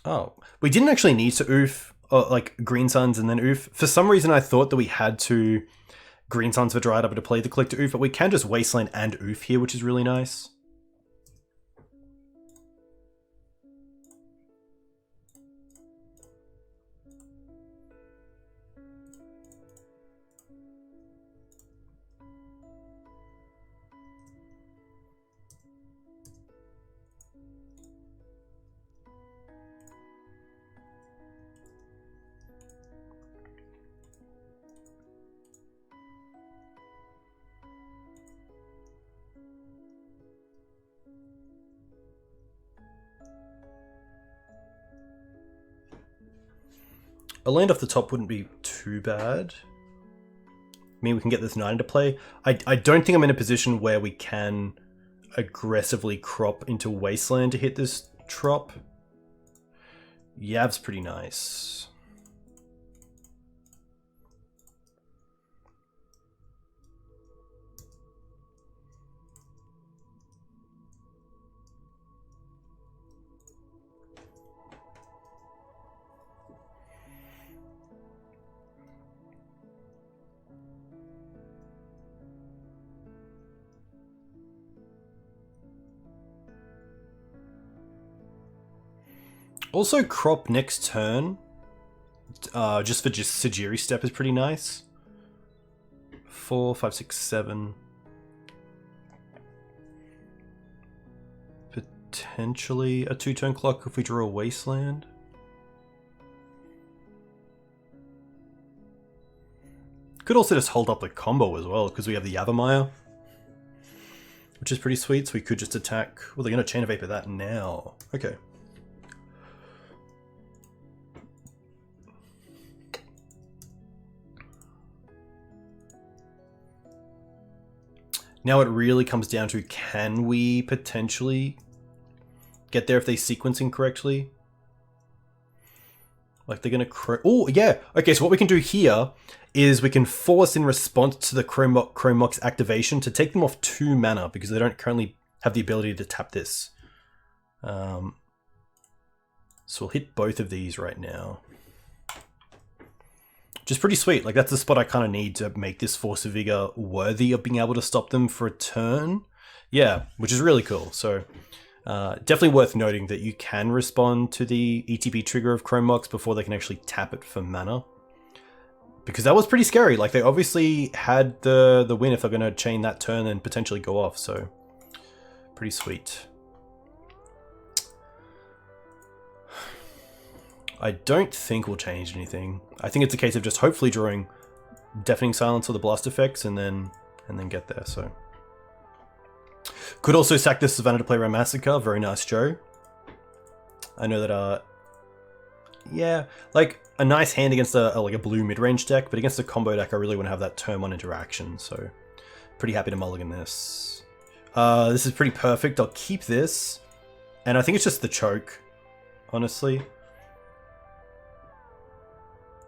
Oh, we didn't actually need to Oof, like Green Suns and then Oof. For some reason I thought that we had to Green Suns for Dried Up to play the click to Oof, but we can just Wasteland and Oof here, which is really nice. A land off the top wouldn't be too bad. I mean, we can get this 9 into play. I don't think I'm in a position where we can aggressively crop into Wasteland to hit this trop. Yav's pretty nice. Also, crop next turn, just for Sajiri Step is pretty nice. 4, 5, 6, 7. Potentially a 2-turn clock if we draw a Wasteland. Could also just hold up the combo as well, because we have the Yavimaya, which is pretty sweet, so we could just attack. Well, they're going to Chain of Vapor that now. Okay. Now it really comes down to, can we potentially get there if they sequence incorrectly? Like they're going to... Oh, yeah! Okay, so what we can do here is we can force in response to the Chrome Mox activation to take them off 2 mana because they don't currently have the ability to tap this. So we'll hit both of these right now. Which is pretty sweet. Like that's the spot I kind of need to make this Force of Vigor worthy of being able to stop them for a turn. Yeah, which is really cool. So definitely worth noting that you can respond to the ETB trigger of Chrome Mox before they can actually tap it for mana. Because that was pretty scary. Like they obviously had the win if they're going to chain that turn and potentially go off. So pretty sweet. I don't think we'll change anything. I think it's a case of just hopefully drawing Deafening Silence or the blast effects and then get there. So Could also sack this Savannah to play around Massacre. Very nice, Joe. I know that, yeah, like a nice hand against like a blue mid-range deck, but against a combo deck, I really want to have that turn 1 interaction, so pretty happy to mulligan this. This is pretty perfect. I'll keep this, and I think it's just the choke, honestly.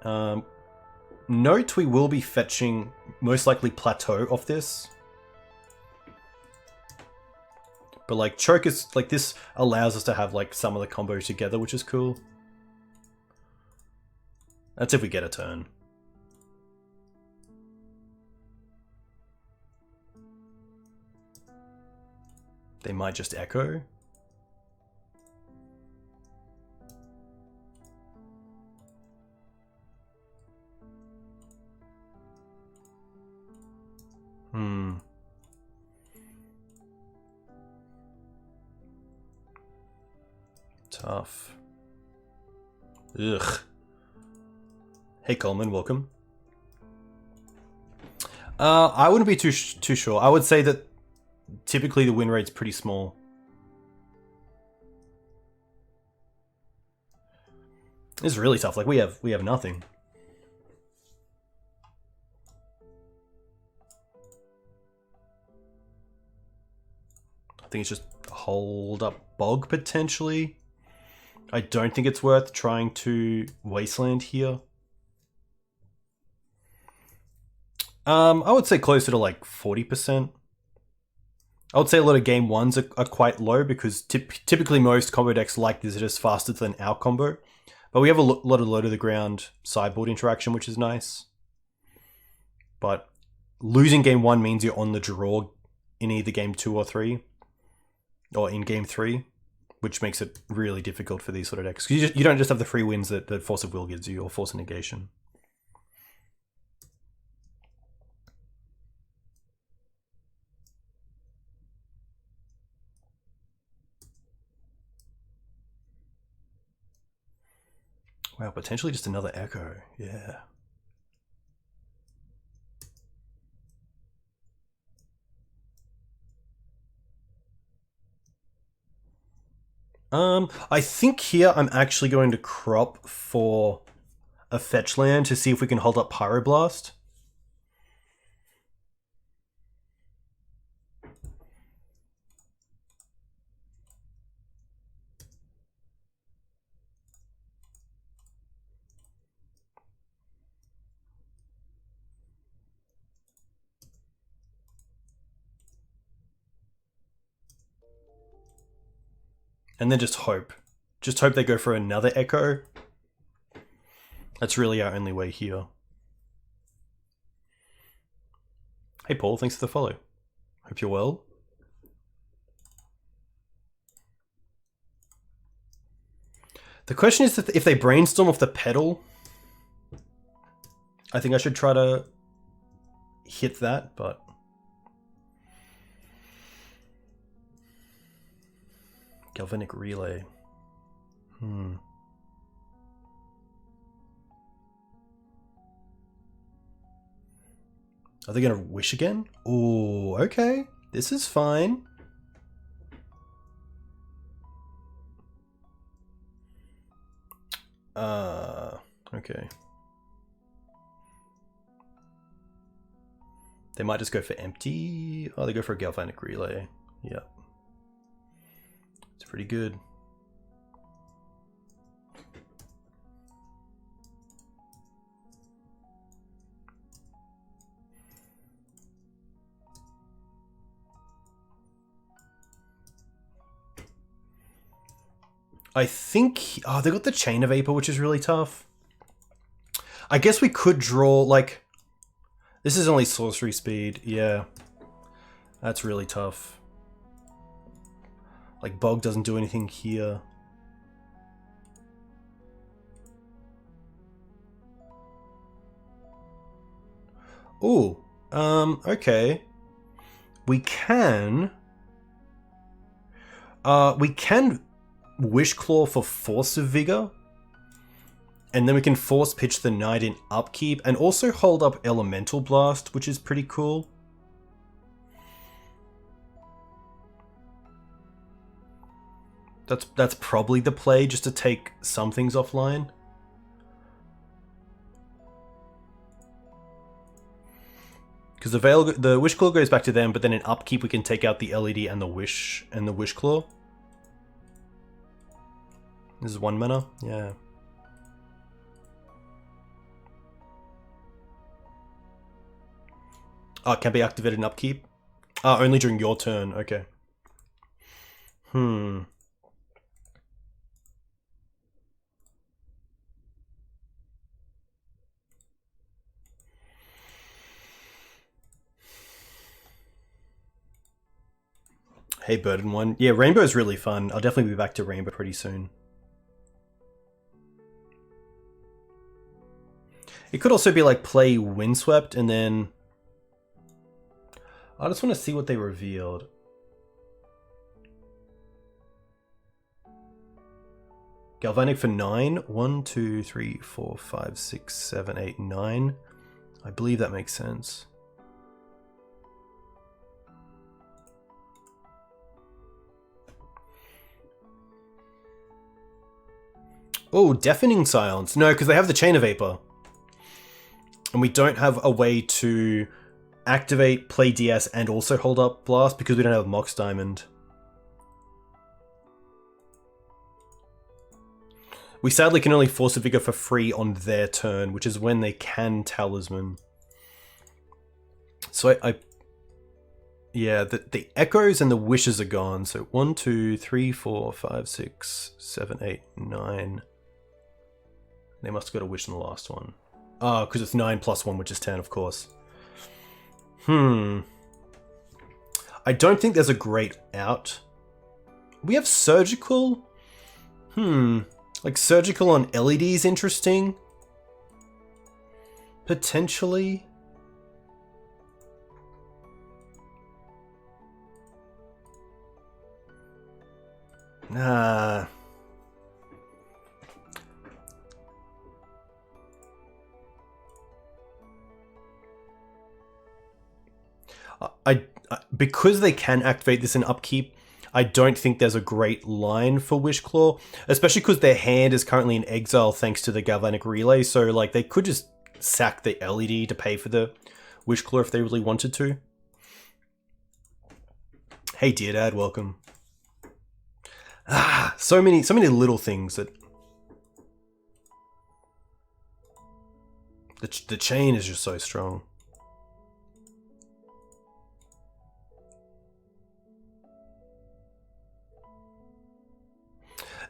Note we will be fetching most likely Plateau off this. But like choke is like this allows us to have like some of the combos together, which is cool. That's if we get a turn. They might just echo. Tough. Ugh. Hey Coleman, welcome. I wouldn't be too sure. I would say that typically the win rate's pretty small. It's really tough. Like we have nothing. I think it's just hold up bog potentially. I don't think it's worth trying to wasteland here. I would say closer to like 40%. I would say a lot of game ones are quite low because typically most combo decks like this are just faster than our combo. But we have a lot of low to the ground sideboard interaction, which is nice. But losing game 1 means you're on the draw in either game 2 or 3. Or in game 3. Which makes it really difficult for these sort of decks. Because you don't just have the free wins that Force of Will gives you, or Force of Negation. Wow, potentially just another Echo. Yeah. I think here I'm actually going to crop for a fetch land to see if we can hold up Pyroblast. And then just hope. Just hope they go for another Echo. That's really our only way here. Hey Paul, thanks for the follow. Hope you're well. The question is if they brainstorm off the pedal. I think I should try to hit that, but... Galvanic Relay. Are they going to wish again? Oh, okay. This is fine. Okay. They might just go for empty. Oh, they go for a Galvanic Relay. Yep. It's pretty good. I think... Oh, they got the Chain of Vapor, which is really tough. I guess we could draw, like... This is only sorcery speed. Yeah. That's really tough. Like, Bog doesn't do anything here. Ooh. Okay. We can... Wish Claw for Force of Vigor. And then we can Force Pitch the Knight in upkeep. And also hold up Elemental Blast, which is pretty cool. That's probably the play, just to take some things offline. Because the Wish Claw goes back to them, but then in upkeep we can take out the LED and the Wish Claw. This is 1 mana, yeah. Oh, it can be activated in upkeep? Only during your turn, okay. Hey, Burden One. Yeah, Rainbow's really fun. I'll definitely be back to Rainbow pretty soon. It could also be like play Windswept and then... I just want to see what they revealed. Galvanic for 9. 1, 2, 3, 4, 5, 6, 7, 8, 9. I believe that makes sense. Oh, Deafening Silence. No, because they have the Chain of Vapor. And we don't have a way to activate, play DS, and also hold up Blast because we don't have Mox Diamond. We sadly can only Force of Vigor for free on their turn, which is when they can Talisman. So yeah, the Echoes and the Wishes are gone. So 1, 2, 3, 4, 5, 6, 7, 8, 9. They must have got a Wish in the last one. Oh, because it's 9 plus 1, which is 10, of course. I don't think there's a great out. We have Surgical? Like, Surgical on LED is interesting. Potentially. Nah. Because they can activate this in upkeep, I don't think there's a great line for Wishclaw, especially because their hand is currently in exile thanks to the Galvanic Relay, so like they could just sack the LED to pay for the Wishclaw if they really wanted to. Hey Dear Dad, welcome. So many little things that... The chain is just so strong.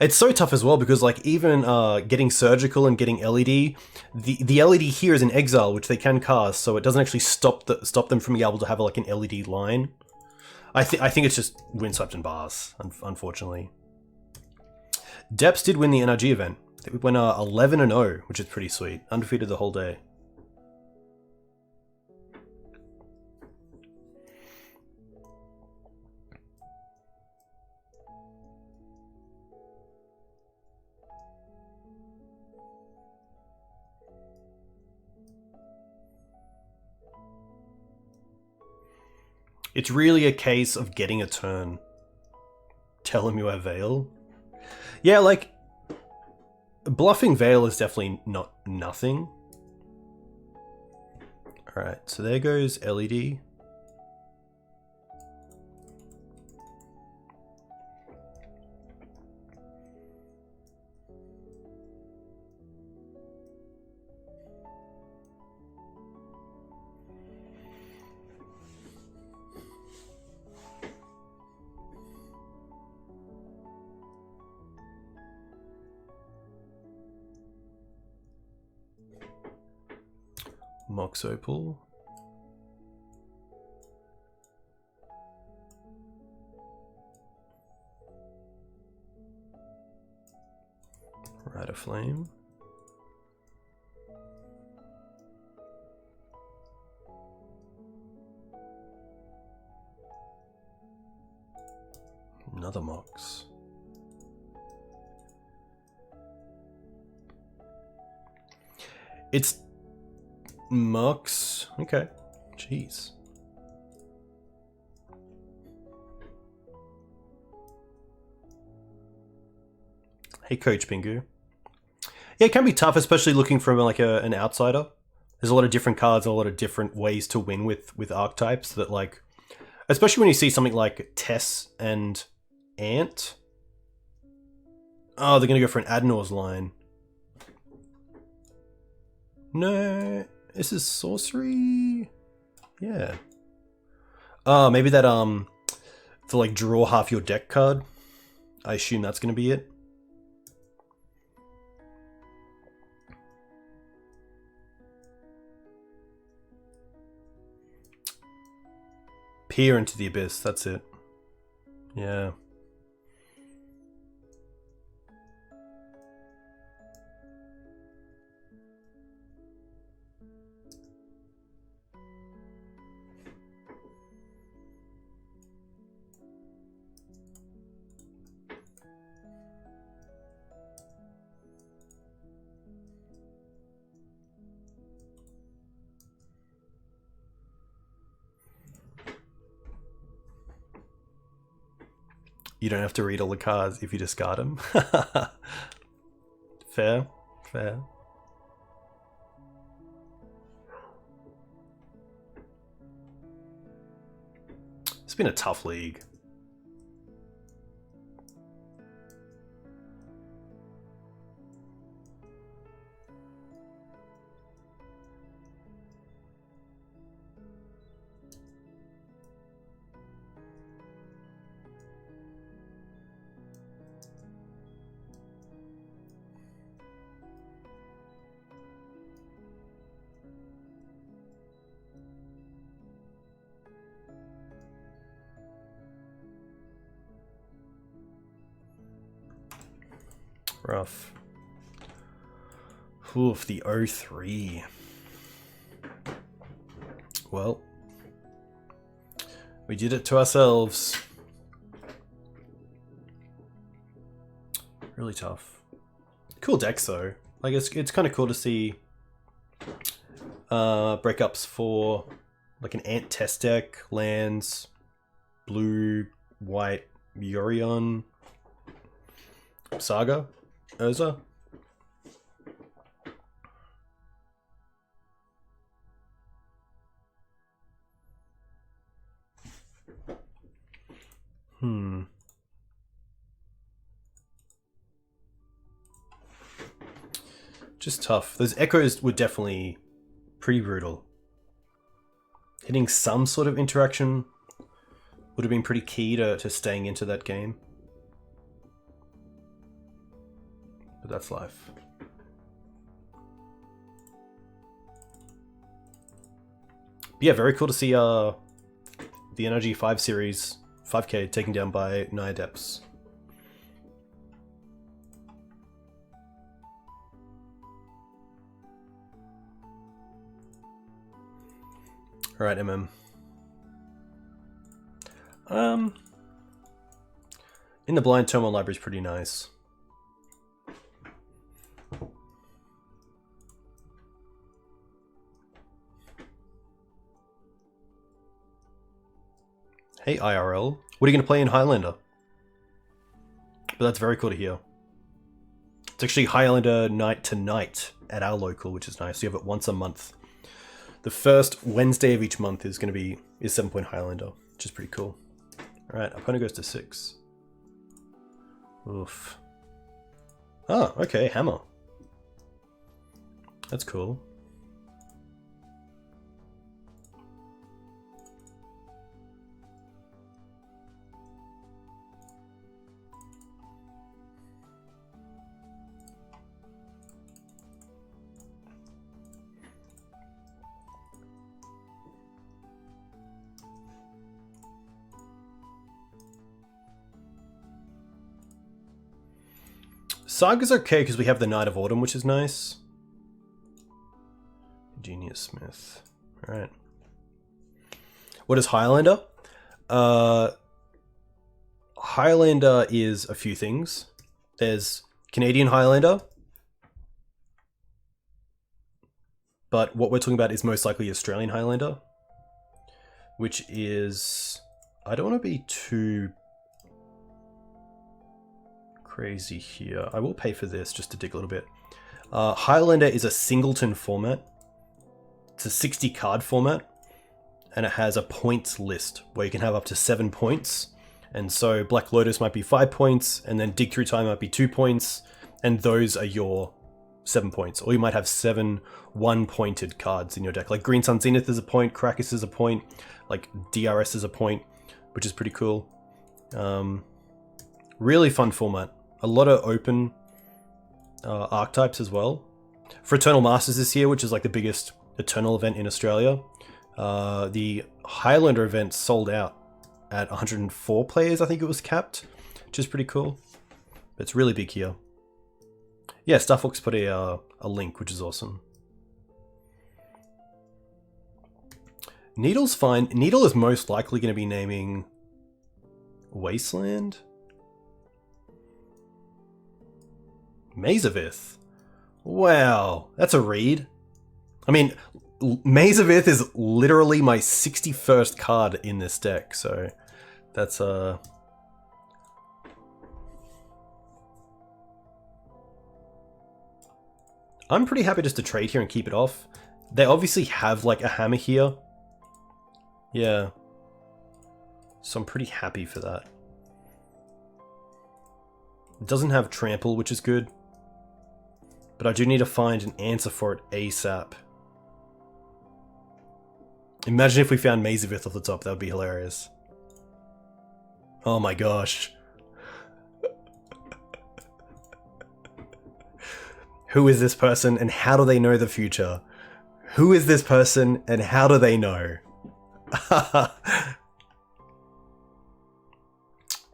It's so tough as well because like even getting Surgical and getting LED, the LED here is in exile, which they can cast, so it doesn't actually stop them from being able to have like an LED line. I think it's just Windswept and bars, unfortunately. Depths did win the NRG event. They went 11-0, which is pretty sweet. Undefeated the whole day. It's really a case of getting a turn. Tell him you have Veil. Yeah, like, bluffing Veil is definitely not nothing. Alright, so there goes LED. Mox Opal. Rider Flame. Another Mox. It's Mox. Okay. Jeez. Hey, Coach Pingu. Yeah, it can be tough, especially looking from like an outsider. There's a lot of different cards, a lot of different ways to win with archetypes that like, especially when you see something like Tess and Ant. Oh, they're going to go for an Adnor's line. No, this is sorcery. Yeah. Oh, maybe that to like draw half your deck card. I assume that's going to be it. Peer into the abyss, that's it. Yeah. You don't have to read all the cards if you discard them. Fair, fair. It's been a tough league. Rough. Oof, the 0-3. Well, we did it to ourselves. Really tough. Cool decks though. Like it's kind of cool to see breakups for like an Ant test deck, lands, blue, white, Yorion, Saga, Urza. Just tough. Those echoes were definitely pretty brutal. Hitting some sort of interaction would have been pretty key to staying into that game. But that's life. But yeah, very cool to see the Energy 5 series 5k taken down by Naya Depths. Alright, MM. In the blind, Turmoil Library is pretty nice. Hey IRL, what are you going to play in Highlander? But that's very cool to hear. It's actually Highlander night to night at our local, which is nice. You have it once a month. The first Wednesday of each month is 7-point Highlander, which is pretty cool. Alright, opponent goes to 6. Oof. Oh, okay, hammer. That's cool. Saga's okay because we have the Knight of Autumn, which is nice. Genius Smith. Alright. What is Highlander? Highlander is a few things. There's Canadian Highlander. But what we're talking about is most likely Australian Highlander. Which is... I don't want to be too crazy here. I will pay for this just to dig a little bit. Highlander is a singleton format. It's a 60 card format, and it has a points list where you can have up to 7 points. And so Black Lotus might be 5 points, and then Dig Through Time might be 2 points, and those are your 7 points. Or you might have 7 one-pointed cards in your deck. Like Green Sun Zenith is a point, Krakus is a point, like DRS is a point, which is pretty cool. Really fun format. A lot of open archetypes as well. Fraternal Masters this year, which is like the biggest Eternal event in Australia. The Highlander event sold out at 104 players, I think it was capped, which is pretty cool. But it's really big here. Yeah, Stuffbox put a link, which is awesome. Needle's fine. Needle is most likely going to be naming Wasteland? Mazavith. Wow, that's a read. I mean, Mazavith is literally my 61st card in this deck, so that's I'm pretty happy just to trade here and keep it off. They obviously have like a hammer here. Yeah. So I'm pretty happy for that. It doesn't have trample, which is good. But I do need to find an answer for it ASAP. Imagine if we found Mazavith off the top, that would be hilarious. Oh my gosh. Who is this person and how do they know the future? Who is this person and how do they know?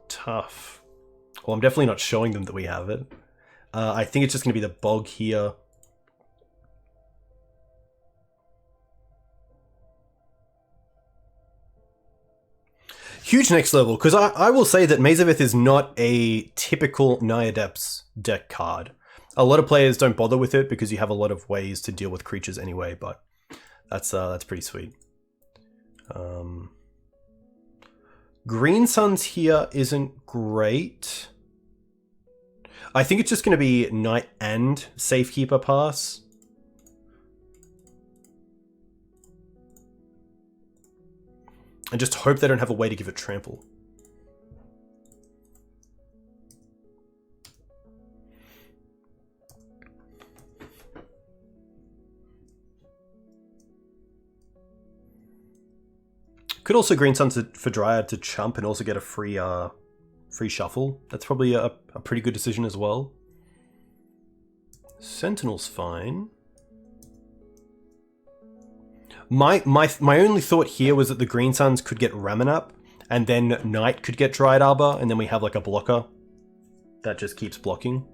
Tough. Well, I'm definitely not showing them that we have it. I think it's just going to be the bog here. Huge next level, because I will say that Mazavith is not a typical Naya Depths deck card. A lot of players don't bother with it because you have a lot of ways to deal with creatures anyway, but that's pretty sweet. Green Suns here isn't great. I think it's just going to be Knight and Safekeeper pass. And just hope they don't have a way to give it trample. Could also Green Sun for Dryad to chump and also get a free shuffle. That's probably a pretty good decision as well. Sentinel's fine. My only thought here was that the Green Suns could get Ramanap, and then Knight could get Dryad Arbor, and then we have like a blocker that just keeps blocking.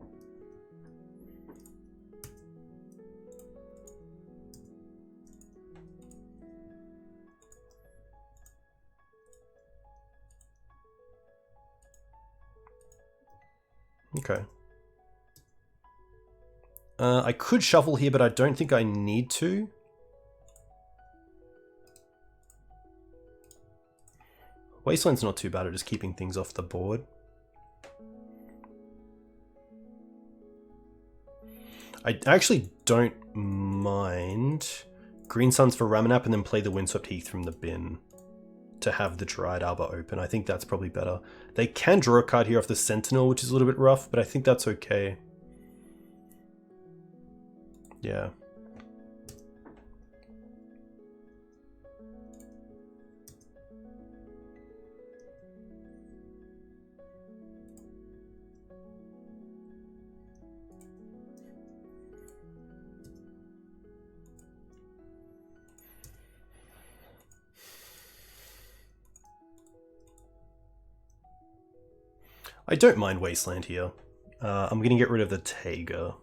Okay. I could shuffle here, but I don't think I need to. Wasteland's not too bad at just keeping things off the board. I actually don't mind Green Suns for Ramanap and then play the Windswept Heath from the bin to have the Dryad Arbor open. I think that's probably better. They can draw a card here off the Sentinel, which is a little bit rough, but I think that's okay. Yeah. I don't mind Wasteland here. I'm going to get rid of the Taiga.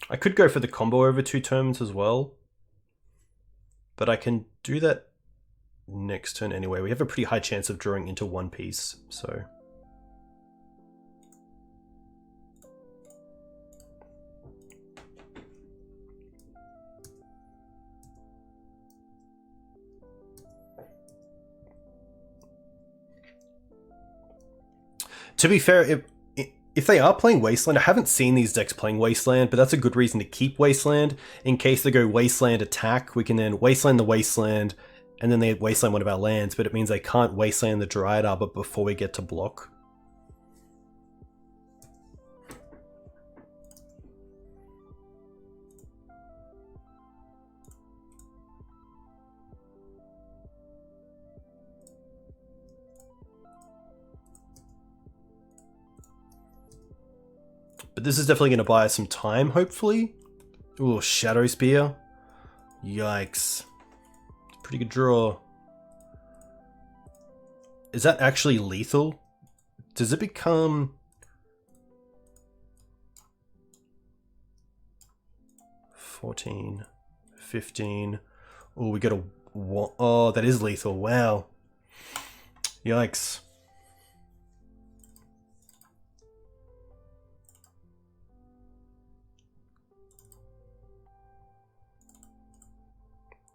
I could go for the combo over 2 turns as well, but I can do that next turn anyway. We have a pretty high chance of drawing into one piece, so... To be fair, if they are playing Wasteland, I haven't seen these decks playing Wasteland, but that's a good reason to keep Wasteland. In case they go Wasteland attack, we can then Wasteland the Wasteland, and then they Wasteland one of our lands, but it means they can't Wasteland the Dryad Arbor before we get to block. But this is definitely going to buy us some time, hopefully. Ooh, Shadow Spear. Yikes. Pretty good draw. Is that actually lethal? Does it become... 14, 15. Oh, we got a... Oh, that is lethal. Wow. Yikes.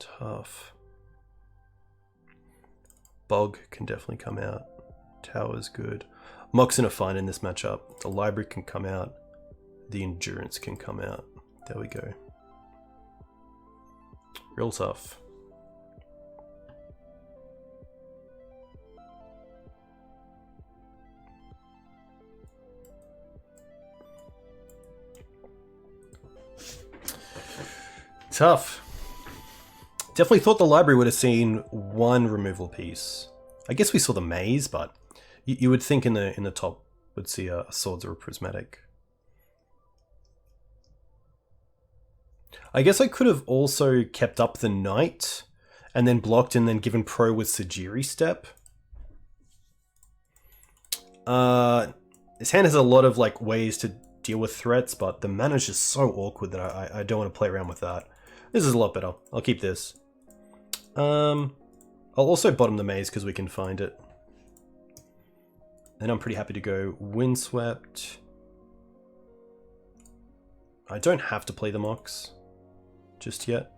Tough. Bog can definitely come out. Tower's good. Moxen are fine in this matchup. The library can come out. The endurance can come out. There we go. Real tough. Tough. Definitely thought the library would have seen one removal piece. I guess we saw the maze, but you would think in the top would see a swords or a prismatic. I guess I could have also kept up the knight and then blocked and then given pro with Sajiri step. This hand has a lot of like ways to deal with threats, but the mana's just so awkward that I don't want to play around with that. This is a lot better. I'll keep this. I'll also bottom the maze because we can find it. And I'm pretty happy to go Windswept. I don't have to play the Mox just yet.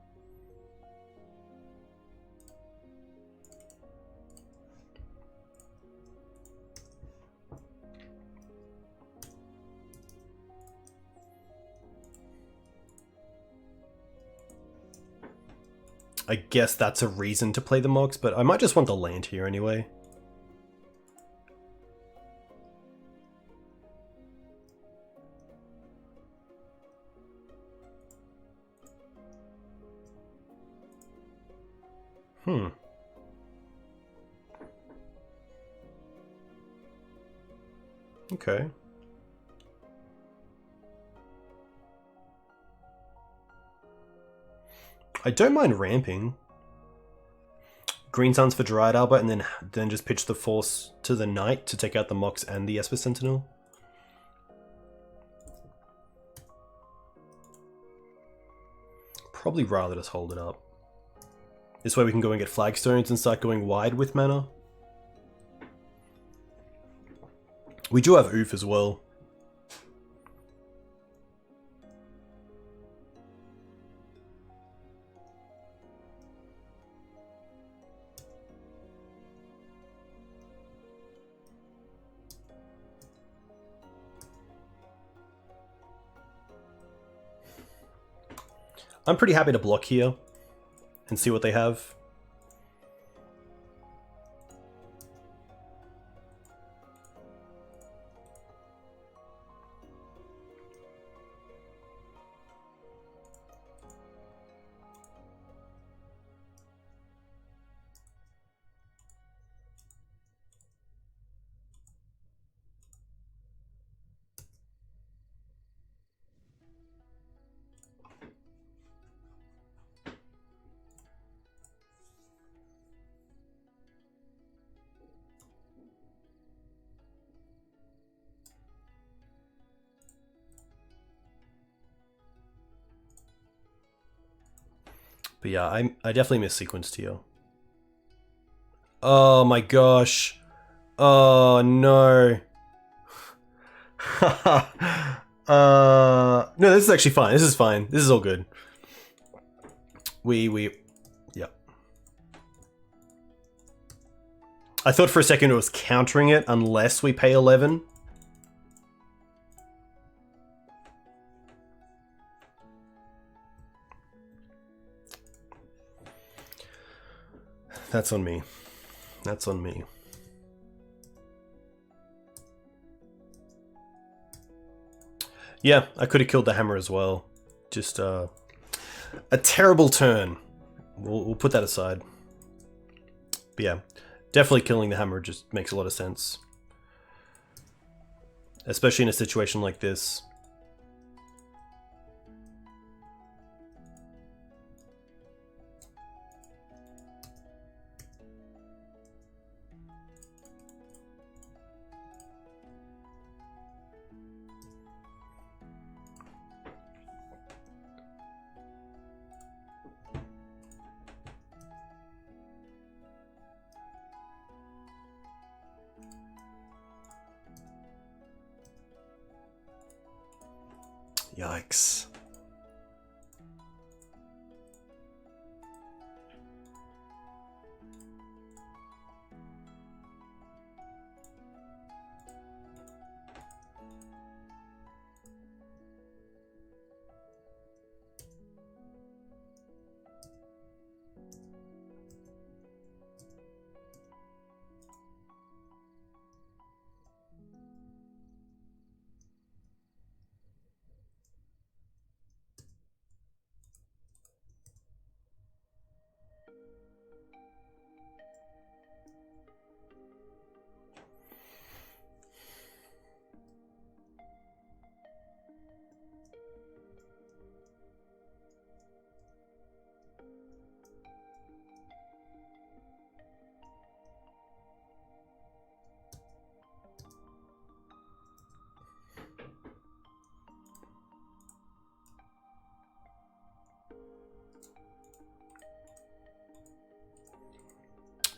I guess that's a reason to play the Mox, but I might just want the land here anyway. Okay. I don't mind ramping. Green Suns for Dryad Arbor, and then just pitch the Force to the Knight to take out the Mox and the Esper Sentinel. Probably rather just hold it up. This way we can go and get flagstones and start going wide with mana. We do have Oof as well. I'm pretty happy to block here and see what they have. But yeah, I definitely missequenced here. Oh my gosh. Oh no. No, this is actually fine. This is fine. This is all good. Yeah. I thought for a second it was countering it unless we pay 11. That's on me. That's on me. Yeah, I could have killed the hammer as well. Just a terrible turn. We'll put that aside. But yeah, definitely killing the hammer just makes a lot of sense. Especially in a situation like this. Yikes.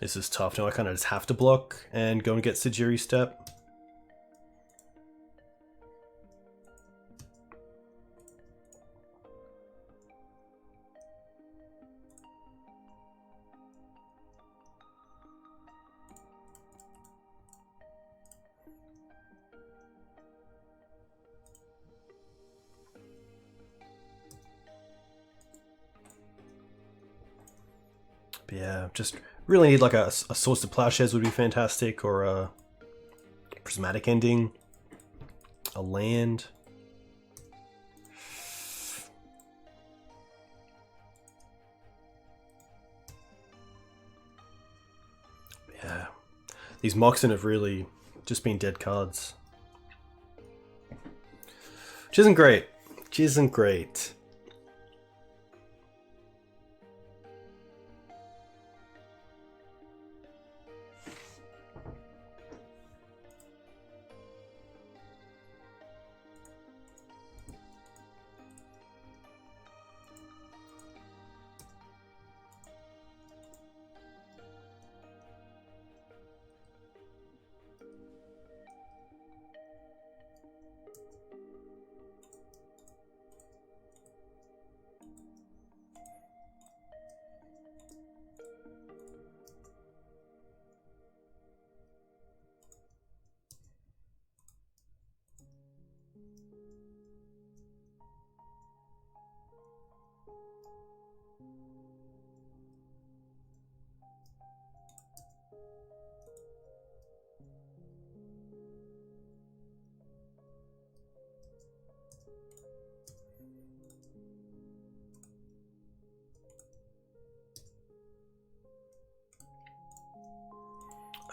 This is tough. Now I kind of just have to block and go and get Sajiri step. But yeah, just really need like a source of plowshares would be fantastic, or a prismatic ending, a land. Yeah, these Moxen have really just been dead cards, which isn't great. Which isn't great.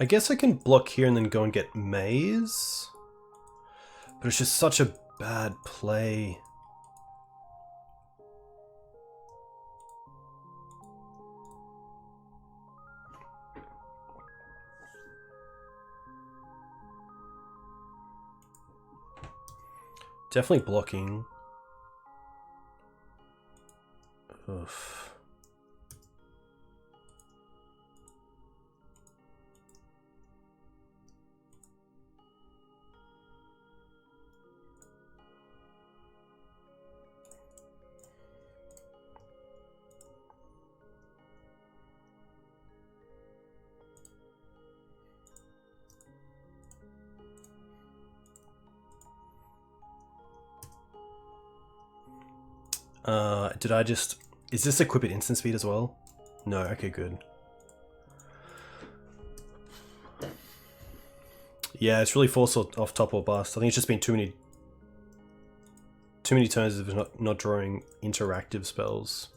I guess I can block here and then go and get Maze. But it's just such a bad play. Definitely blocking. Oof. Did I just... Is this equip at instant speed as well? No, okay, good. Yeah, it's really forced off top or bust. I think it's just been too many turns of not drawing interactive spells.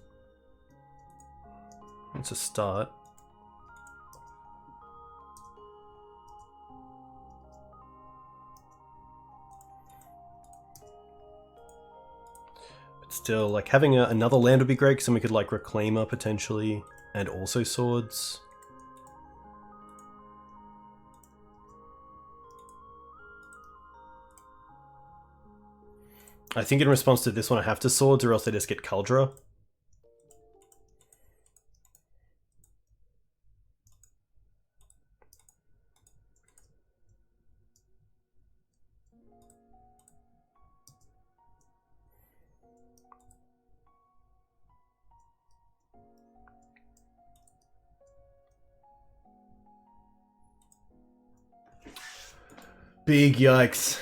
It's a start. But still, like, having another land would be great, because then we could, like, Reclaimer potentially, and also Swords. I think in response to this one I have to Swords, or else they just get Cauldra. Big yikes.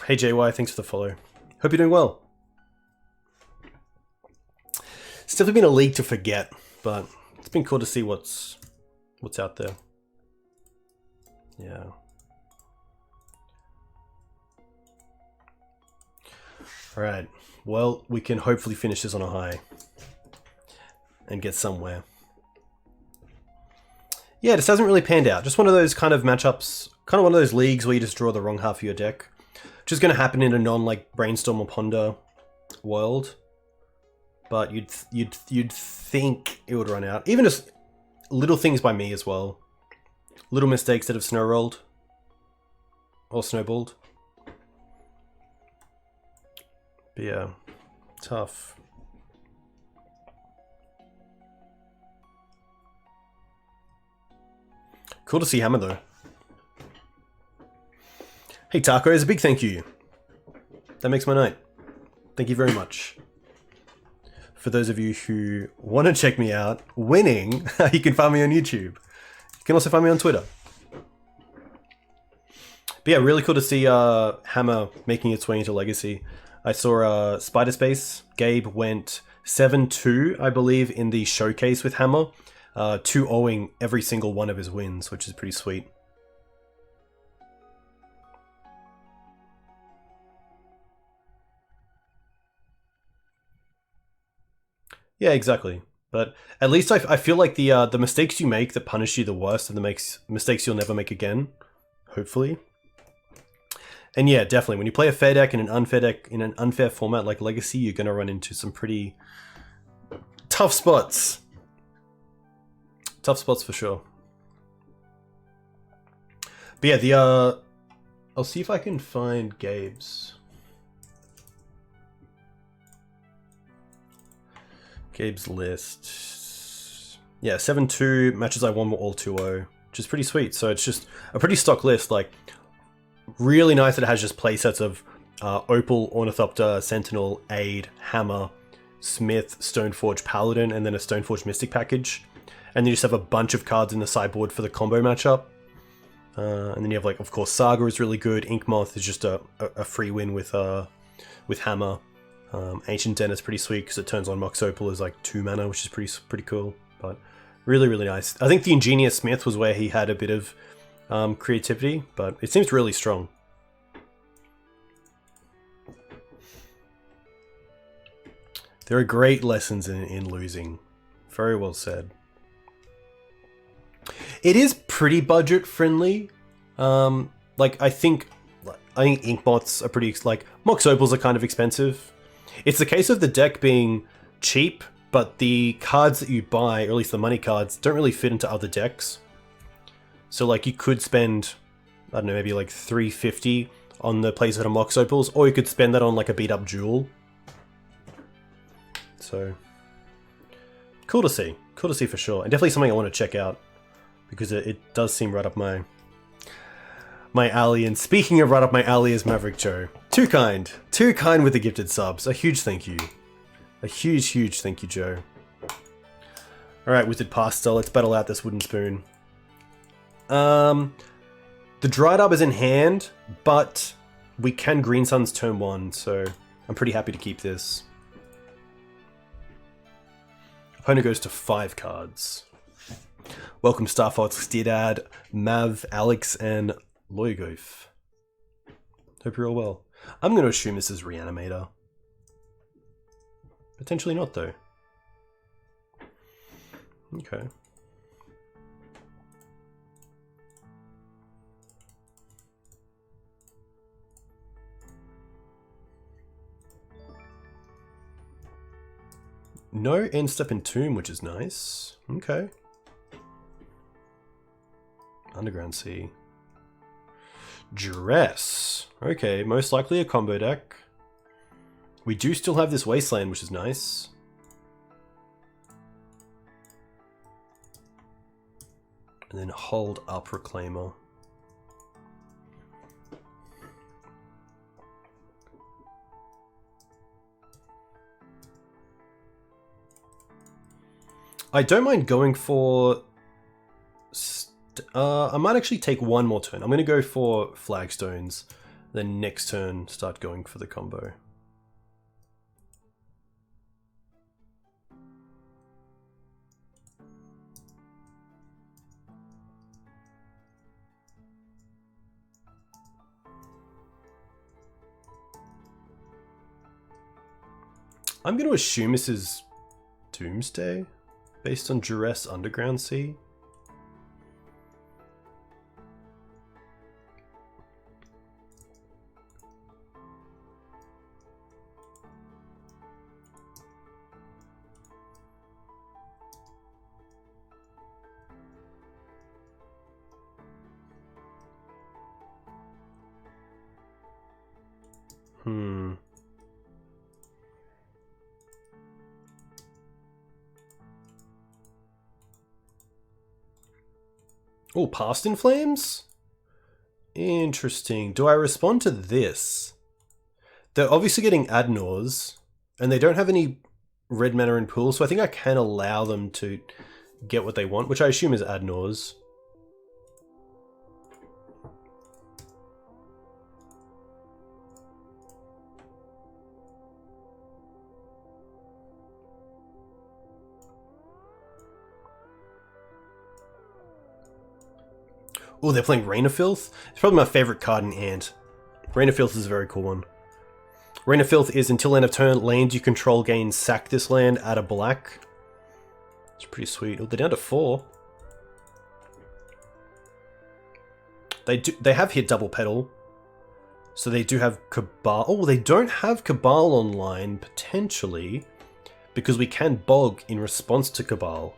Hey JY, thanks for the follow. Hope you're doing well. It's definitely been a league to forget, but it's been cool to see what's out there. Yeah. Alright, well, we can hopefully finish this on a high and get somewhere. Yeah, this hasn't really panned out. Just one of those kind of matchups, kind of one of those leagues where you just draw the wrong half of your deck. Which is going to happen in a non-like Brainstorm or Ponder world. But you'd think it would run out. Even just little things by me as well. Little mistakes that have snow-rolled. Or snowballed. But yeah, tough. Cool to see Hammer though. Hey Tacos, a big thank you. That makes my night. Thank you very much. For those of you who want to check me out winning, you can find me on YouTube. You can also find me on Twitter. But yeah, really cool to see Hammer making its way into Legacy. I saw Spider Space. Gabe went 7-2, I believe, in the showcase with Hammer. 2-0ing every single one of his wins, which is pretty sweet. Yeah, exactly. But at least I feel like the mistakes you make that punish you the worst are the mistakes you'll never make again. Hopefully. And yeah, definitely. When you play a fair deck in an unfair deck in an unfair format like Legacy, you're gonna run into some pretty tough spots. Tough spots for sure. But yeah, I'll see if I can find Gabe's. Gabe's list. Yeah, 7-2 matches I won were all 2-0, which is pretty sweet. So it's just a pretty stock list. Like, really nice that it has just playsets of Opal, Ornithopter, Sentinel, Aid, Hammer, Smith, Stoneforge, Paladin, and then a Stoneforge Mystic package. And then you just have a bunch of cards in the sideboard for the combo matchup. And then you have, like, of course, Saga is really good. Inkmoth is just a free win with Hammer. Ancient Den is pretty sweet because it turns on Mox Opal as like 2 mana, which is pretty cool. But really, really nice. I think the Ingenious Smith was where he had a bit of creativity, but it seems really strong. There are great lessons in losing. Very well said. It is pretty budget friendly. Like I think Inkmoths are pretty like Mox Opals are kind of expensive. It's the case of the deck being cheap, but the cards that you buy, or at least the money cards, don't really fit into other decks. So like you could spend, I don't know, maybe like $350 on the playset of Mox Opals, or you could spend that on like a beat up Jewel. So cool to see for sure, and definitely something I want to check out because it does seem right up my alley. And speaking of right up my alley is Maverick Joe. Too kind with the gifted subs. A huge thank you. A huge thank you, Joe. Alright, Wizard Pasta, let's battle out this wooden spoon. The Dried Up is in hand, but we can Green Suns turn 1, so I'm pretty happy to keep this. Opponent goes to 5 cards. Welcome Starfox, Steedad, Mav, Alex, and Loigof. Hope you're all well. I'm going to assume this is Reanimator. Potentially not, though. Okay. No end step in Tomb, which is nice. Okay. Underground Sea. Dress. Okay, most likely a combo deck. We do still have this Wasteland, which is nice. And then hold up Reclaimer. I don't mind going for... I might actually take one more turn. I'm going to go for Flagstones. Then next turn, start going for the combo. I'm going to assume this is Doomsday, based on Duress Underground Sea. Oh, Past in Flames? Interesting. Do I respond to this? They're obviously getting Adnors, and they don't have any red mana in pool, so I think I can allow them to get what they want, which I assume is Adnors. Oh, they're playing Rain of Filth? It's probably my favorite card in Ant. Rain of Filth is a very cool one. Rain of Filth is until end of turn, lands you control gain sack this land, add a black. It's pretty sweet. Oh, they're down to 4. They have hit double pedal. So they do have Cabal. Oh, they don't have Cabal online, potentially, because we can bog in response to Cabal.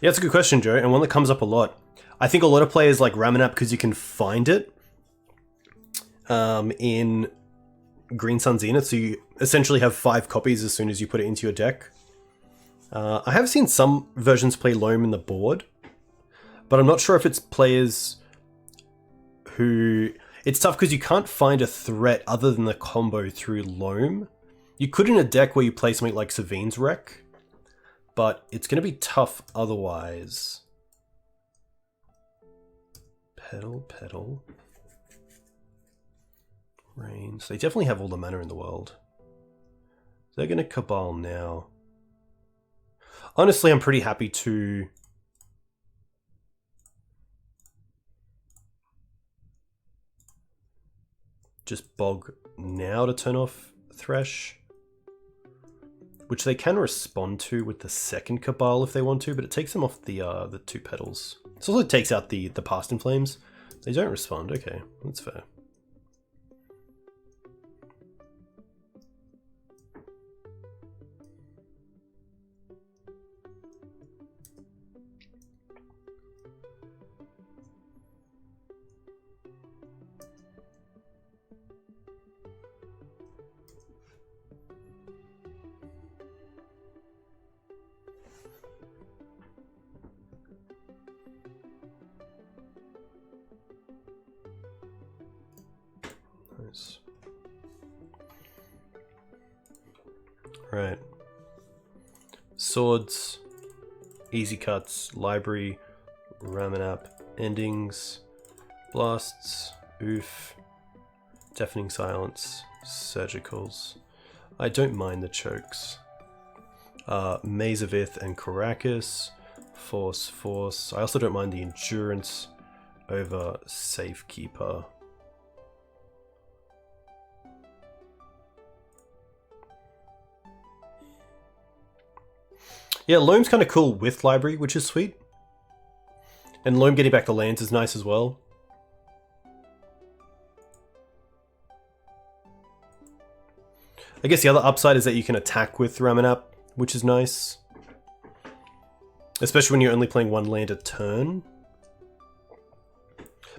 Yeah, that's a good question, Joe, and one that comes up a lot. I think a lot of players like Ramanap because you can find it in Green Sun Zenith, so you essentially have 5 copies as soon as you put it into your deck. I have seen some versions play Loam in the board, but I'm not sure if it's players who... It's tough because you can't find a threat other than the combo through Loam. You could in a deck where you play something like Savine's Wreck, but it's going to be tough otherwise. Pedal. Rains. They definitely have all the mana in the world. They're going to Cabal now. Honestly, I'm pretty happy to... just bog now to turn off Thresh. Which they can respond to with the second Cabal if they want to, but it takes them off the 2 petals. This also takes out the Past in Flames. They don't respond. Okay, that's fair. those. Right. Swords, easy cuts, library, ramen app, endings, blasts, oof, deafening silence, surgicals. I don't mind the chokes. Mazavith and Caracas, force. I also don't mind the endurance over safekeeper. Yeah, Loam's kind of cool with library, which is sweet. And Loam getting back the lands is nice as well. I guess the other upside is that you can attack with Ramanap, which is nice. Especially when you're only playing one land a turn.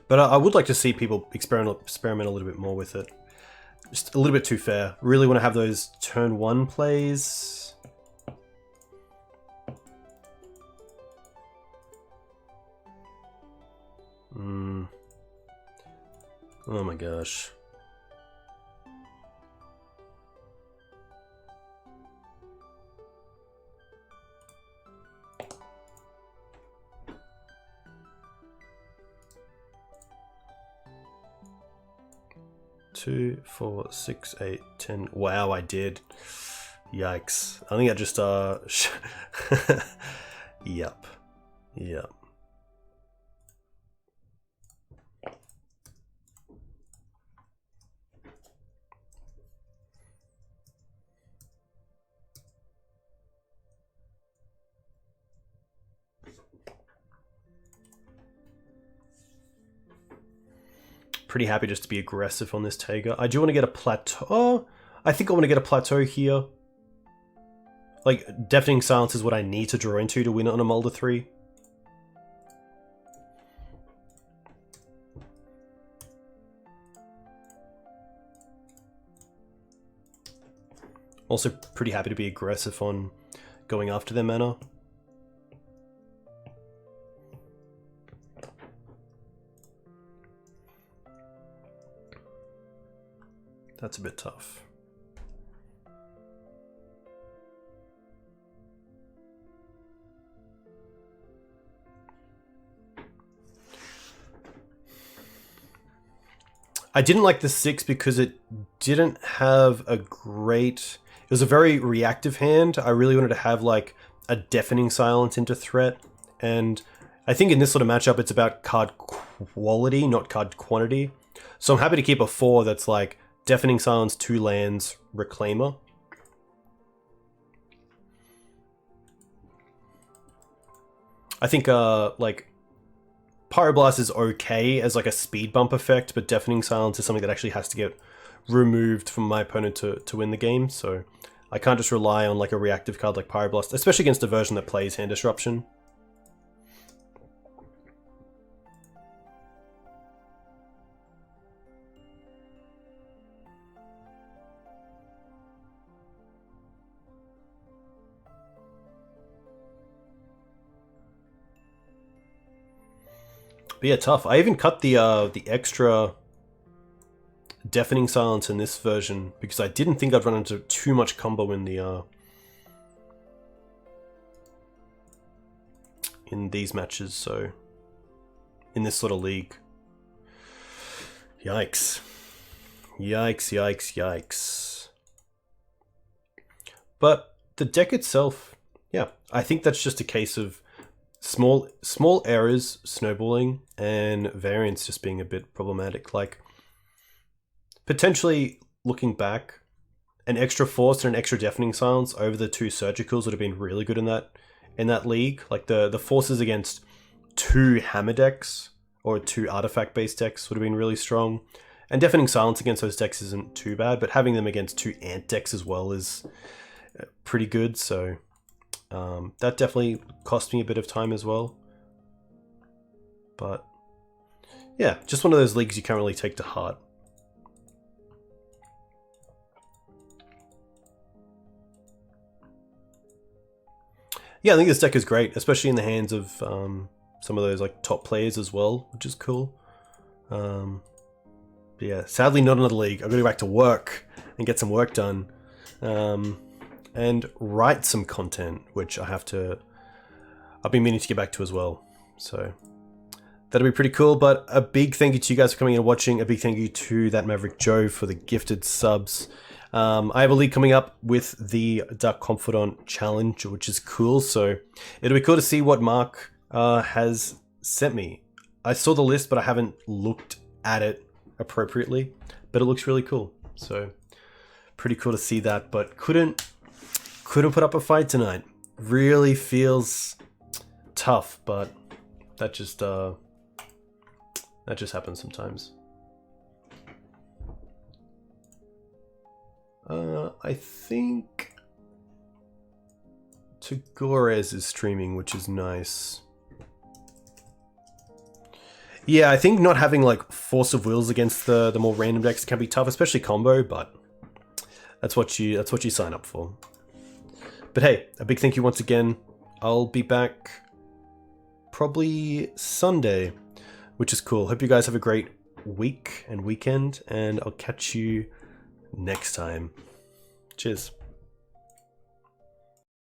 But I would like to see people experiment a little bit more with it. Just a little bit too fair. Really want to have those turn 1 plays. Oh my gosh. Two, 4, 6, 8, 10. Wow, I did. Yikes. I think I just Yep. Pretty happy just to be aggressive on this Taiga. I do want to get a plateau. Oh, I think I want to get a plateau here. Like, Deafening Silence is what I need to draw into to win on a Mulder 3. Also pretty happy to be aggressive on going after their mana. That's a bit tough. I didn't like the 6 because it didn't have a great... It was a very reactive hand. I really wanted to have like a Deafening Silence into threat. And I think in this sort of matchup, it's about card quality, not card quantity. So I'm happy to keep a 4 that's like Deafening Silence, 2 lands, Reclaimer. I think like Pyroblast is okay as like a speed bump effect, but Deafening Silence is something that actually has to get removed from my opponent to win the game, so I can't just rely on like a reactive card like Pyroblast, especially against a version that plays Hand Disruption. But yeah, tough. I even cut the extra Deafening Silence in this version because I didn't think I'd run into too much combo in the in these matches. So in this sort of league, yikes, yikes. But the deck itself, yeah, I think that's just a case of small errors snowballing and variance just being a bit problematic. Like, potentially looking back, an extra force and an extra Deafening Silence over the 2 surgicals would have been really good in that league. Like the forces against 2 hammer decks or 2 artifact based decks would have been really strong. And Deafening Silence against those decks isn't too bad, but having them against 2 ant decks as well is pretty good. So that definitely cost me a bit of time as well. But yeah, just one of those leagues you can't really take to heart. Yeah, I think this deck is great, especially in the hands of some of those like top players as well, which is cool. But yeah, sadly not another league. I've got to go back to work and get some work done. And write some content, which I've been meaning to get back to as well. So that'll be pretty cool. But a big thank you to you guys for coming and watching. A big thank you to that Maverick Joe for the gifted subs. I have a league coming up with the Duck Confidant Challenge, which is cool. So it'll be cool to see what Mark has sent me. I saw the list, but I haven't looked at it appropriately. But it looks really cool. So pretty cool to see that. But couldn't put up a fight tonight. Really feels tough, but that just happens sometimes. I think Tagores is streaming, which is nice. Yeah, I think not having like Force of Wills against the more random decks can be tough, especially combo, but that's what you sign up for. But hey, a big thank you once again. I'll be back probably Sunday, which is cool. Hope you guys have a great week and weekend, and I'll catch you next time. Cheers.